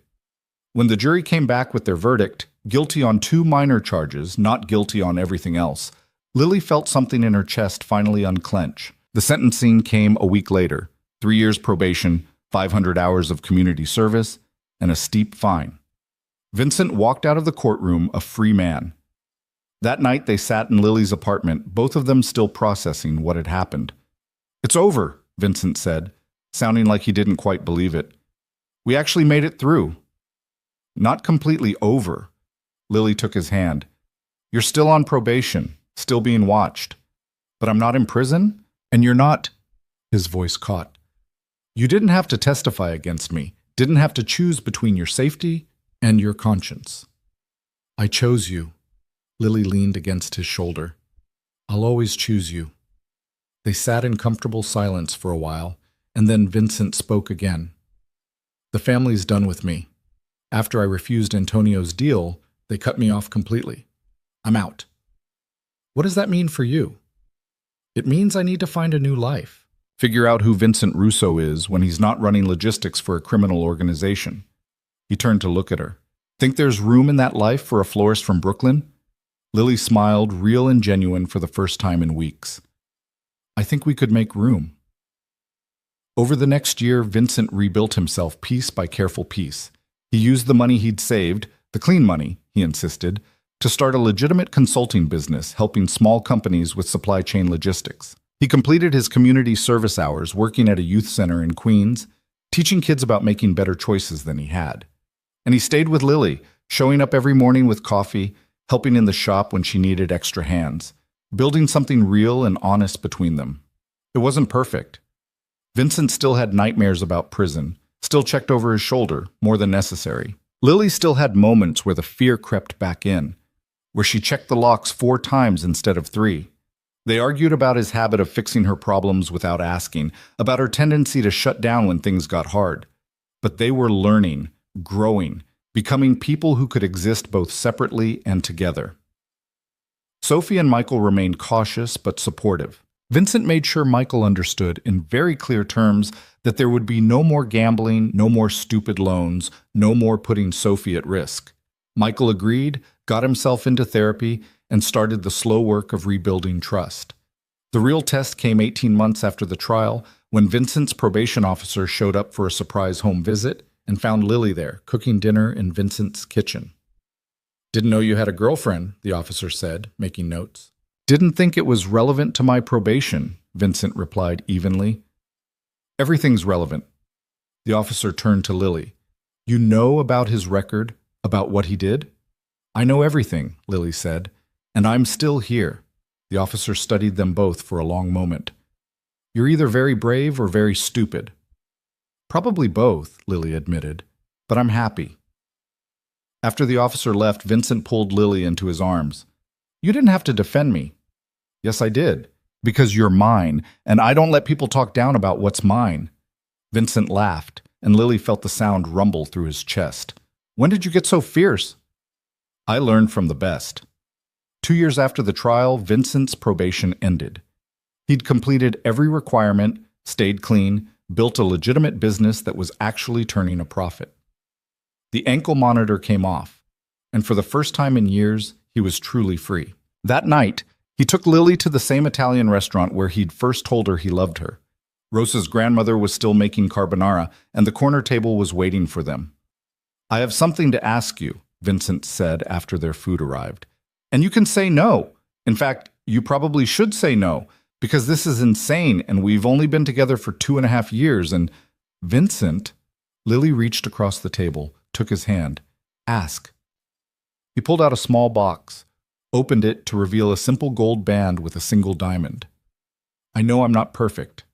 When the jury came back with their verdict, guilty on 2 minor charges, not guilty on everything else, Lily felt something in her chest finally unclench. The sentencing came a week later: 3 years probation, 500 hours of community service, and a steep fine. Vincent walked out of the courtroom a free man. That night, they sat in Lily's apartment, both of them still processing what had happened. "It's over," Vincent said, sounding like he didn't quite believe it. "We actually made it through." "Not completely over." Lily took his hand. "You're still on probation, still being watched. But I'm not in prison, and you're not—" His voice caught. "You didn't have to testify against me, didn't have to choose between your safety and your conscience." "I chose you." Lily leaned against his shoulder. "I'll always choose you." They sat in comfortable silence for a while, and then Vincent spoke again. "The family's done with me. After I refused Antonio's deal, they cut me off completely. I'm out." "What does that mean for you?" "It means I need to find a new life. Figure out who Vincent Russo is when he's not running logistics for a criminal organization." He turned to look at her. "Think there's room in that life for a florist from Brooklyn?" Lily smiled, real and genuine for the first time in weeks. "I think we could make room." Over the next year, Vincent rebuilt himself piece by careful piece. He used the money he'd saved, the clean money, he insisted, to start a legitimate consulting business helping small companies with supply chain logistics. He completed his community service hours working at a youth center in Queens, teaching kids about making better choices than he had. And he stayed with Lily, showing up every morning with coffee, helping in the shop when she needed extra hands, building something real and honest between them. It wasn't perfect. Vincent still had nightmares about prison, still checked over his shoulder, more than necessary. Lily still had moments where the fear crept back in, where she checked the locks 4 times instead of 3. They argued about his habit of fixing her problems without asking, about her tendency to shut down when things got hard. But they were learning, growing, becoming people who could exist both separately and together. Sophie and Michael remained cautious but supportive. Vincent made sure Michael understood in very clear terms that there would be no more gambling, no more stupid loans, no more putting Sophie at risk. Michael agreed, got himself into therapy, and started the slow work of rebuilding trust. The real test came 18 months after the trial, when Vincent's probation officer showed up for a surprise home visit and found Lily there, cooking dinner in Vincent's kitchen. "Didn't know you had a girlfriend," the officer said, making notes. "Didn't think it was relevant to my probation," Vincent replied evenly. "Everything's relevant." The officer turned to Lily. "You know about his record, about what he did?" "I know everything," Lily said, "and I'm still here." The officer studied them both for a long moment. "You're either very brave or very stupid." "Probably both," Lily admitted, "but I'm happy." After the officer left, Vincent pulled Lily into his arms. "You didn't have to defend me." "Yes, I did. Because you're mine, and I don't let people talk down about what's mine." Vincent laughed, and Lily felt the sound rumble through his chest. "When did you get so fierce?" "I learned from the best." 2 years after the trial, Vincent's probation ended. He'd completed every requirement, stayed clean, built a legitimate business that was actually turning a profit. The ankle monitor came off, and for the first time in years, he was truly free. That night, he took Lily to the same Italian restaurant where he'd first told her he loved her. Rosa's grandmother was still making carbonara, and the corner table was waiting for them. "I have something to ask you," Vincent said after their food arrived. "And you can say no. In fact, you probably should say no, because this is insane and we've only been together for 2.5 years and—" "Vincent," Lily reached across the table, took his hand. "Ask." He pulled out a small box, opened it to reveal a simple gold band with a single diamond. "I know I'm not perfect.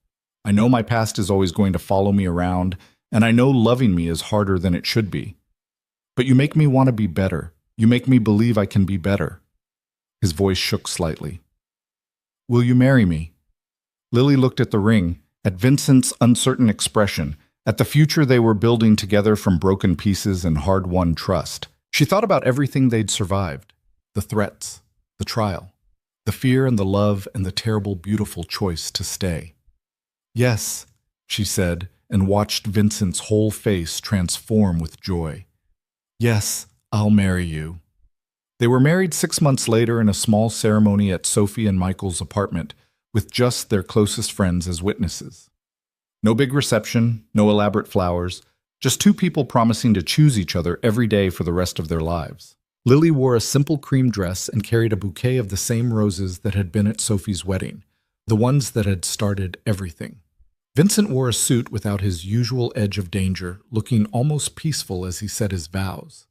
I know my past is always going to follow me around, and I know loving me is harder than it should be. But you make me want to be better. You make me believe I can be better." His voice shook slightly. "Will you marry me?" Lily looked at the ring, at Vincent's uncertain expression, at the future they were building together from broken pieces and hard-won trust. She thought about everything they'd survived, the threats, the trial, the fear and the love and the terrible, beautiful choice to stay. "Yes," she said, and watched Vincent's whole face transform with joy. "Yes, I'll marry you." They were married 6 months later in a small ceremony at Sophie and Michael's apartment, with just their closest friends as witnesses. No big reception, no elaborate flowers, just 2 people promising to choose each other every day for the rest of their lives. Lily wore a simple cream dress and carried a bouquet of the same roses that had been at Sophie's wedding, the ones that had started everything. Vincent wore a suit without his usual edge of danger, looking almost peaceful as he said his vows.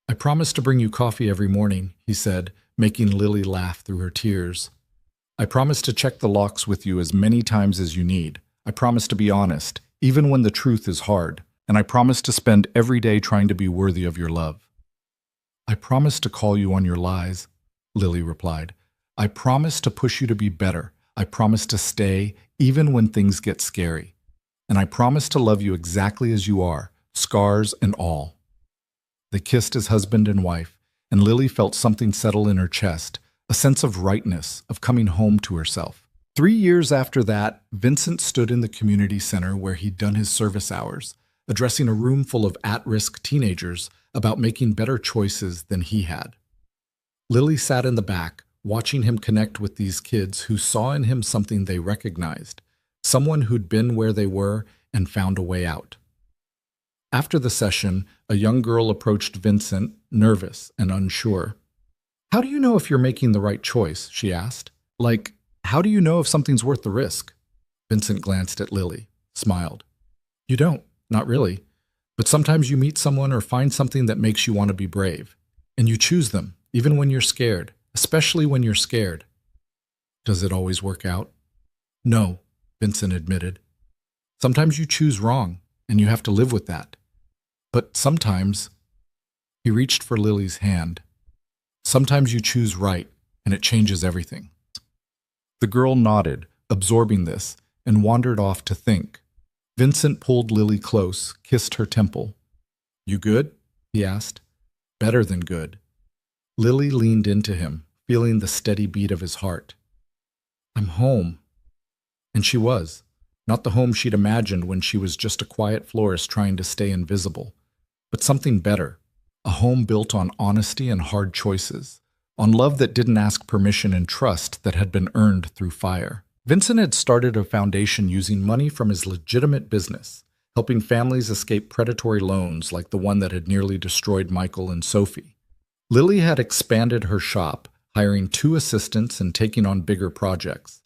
"I promise to bring you coffee every morning," he said, making Lily laugh through her tears. "I promise to check the locks with you as many times as you need. I promise to be honest, even when the truth is hard. And I promise to spend every day trying to be worthy of your love." "I promise to call you on your lies," Lily replied. "I promise to push you to be better. I promise to stay, even when things get scary. And I promise to love you exactly as you are, scars and all." They kissed as husband and wife, and Lily felt something settle in her chest, a sense of rightness, of coming home to herself. 3 years after that, Vincent stood in the community center where he'd done his service hours, addressing a room full of at-risk teenagers about making better choices than he had. Lily sat in the back, watching him connect with these kids who saw in him something they recognized, someone who'd been where they were and found a way out. After the session, a young girl approached Vincent, nervous and unsure. "How do you know if you're making the right choice?" she asked. "Like, how do you know if something's worth the risk?" Vincent glanced at Lily, smiled. "You don't. Not really. But sometimes you meet someone or find something that makes you want to be brave. And you choose them, even when you're scared, especially when you're scared." "Does it always work out?" "No," Vincent admitted. "Sometimes you choose wrong, and you have to live with that. But sometimes," he reached for Lily's hand, "sometimes you choose right, and it changes everything." The girl nodded, absorbing this, and wandered off to think. Vincent pulled Lily close, kissed her temple. "You good?" he asked. "Better than good." Lily leaned into him, feeling the steady beat of his heart. "I'm home." And she was. Not the home she'd imagined when she was just a quiet florist trying to stay invisible, but something better. A home built on honesty and hard choices, on love that didn't ask permission and trust that had been earned through fire. Vincent had started a foundation using money from his legitimate business, helping families escape predatory loans like the one that had nearly destroyed Michael and Sophie. Lily had expanded her shop, hiring 2 assistants and taking on bigger projects.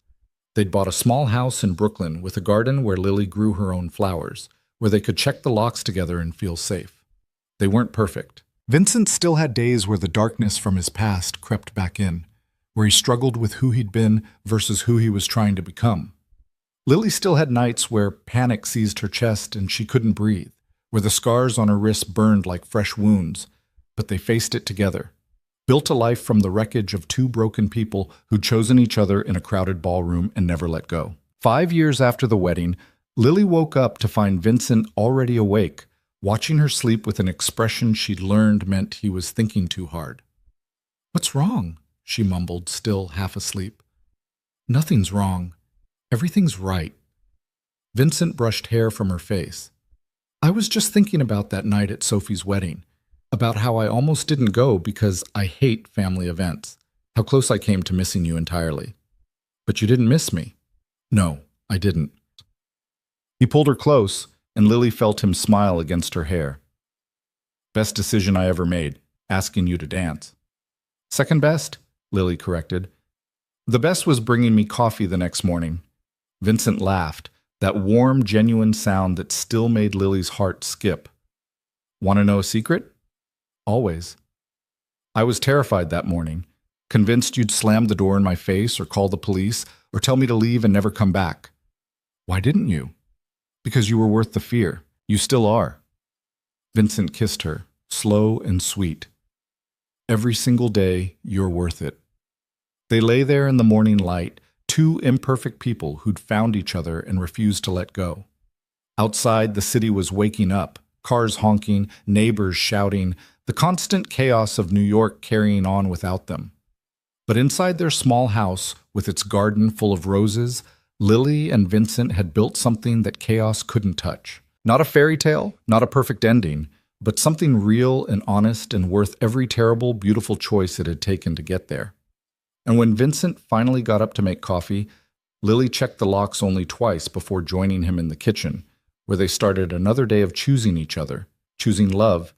They'd bought a small house in Brooklyn with a garden where Lily grew her own flowers, where they could check the locks together and feel safe. They weren't perfect. Vincent still had days where the darkness from his past crept back in, where he struggled with who he'd been versus who he was trying to become. Lily still had nights where panic seized her chest and she couldn't breathe, where the scars on her wrists burned like fresh wounds, but they faced it together, built a life from the wreckage of 2 broken people who'd chosen each other in a crowded ballroom and never let go. 5 years after the wedding, Lily woke up to find Vincent already awake, watching her sleep with an expression she'd learned meant he was thinking too hard. "What's wrong?" she mumbled, still half asleep. "Nothing's wrong. Everything's right." Vincent brushed hair from her face. "I was just thinking about that night at Sophie's wedding, about how I almost didn't go because I hate family events, how close I came to missing you entirely." "But you didn't miss me." "No, I didn't." He pulled her close, and Lily felt him smile against her hair. "Best decision I ever made, asking you to dance." "Second best?" Lily corrected. "The best was bringing me coffee the next morning." Vincent laughed, that warm, genuine sound that still made Lily's heart skip. "Want to know a secret?" "Always." "I was terrified that morning, convinced you'd slam the door in my face or call the police or tell me to leave and never come back." "Why didn't you?" "Because you were worth the fear. You still are." Vincent kissed her, slow and sweet. "Every single day, you're worth it." They lay there in the morning light, 2 imperfect people who'd found each other and refused to let go. Outside, the city was waking up, cars honking, neighbors shouting, the constant chaos of New York carrying on without them. But inside their small house, with its garden full of roses, Lily and Vincent had built something that chaos couldn't touch. Not a fairy tale, not a perfect ending, but something real and honest and worth every terrible, beautiful choice it had taken to get there. And when Vincent finally got up to make coffee, Lily checked the locks only twice before joining him in the kitchen, where they started another day of choosing each other, choosing love,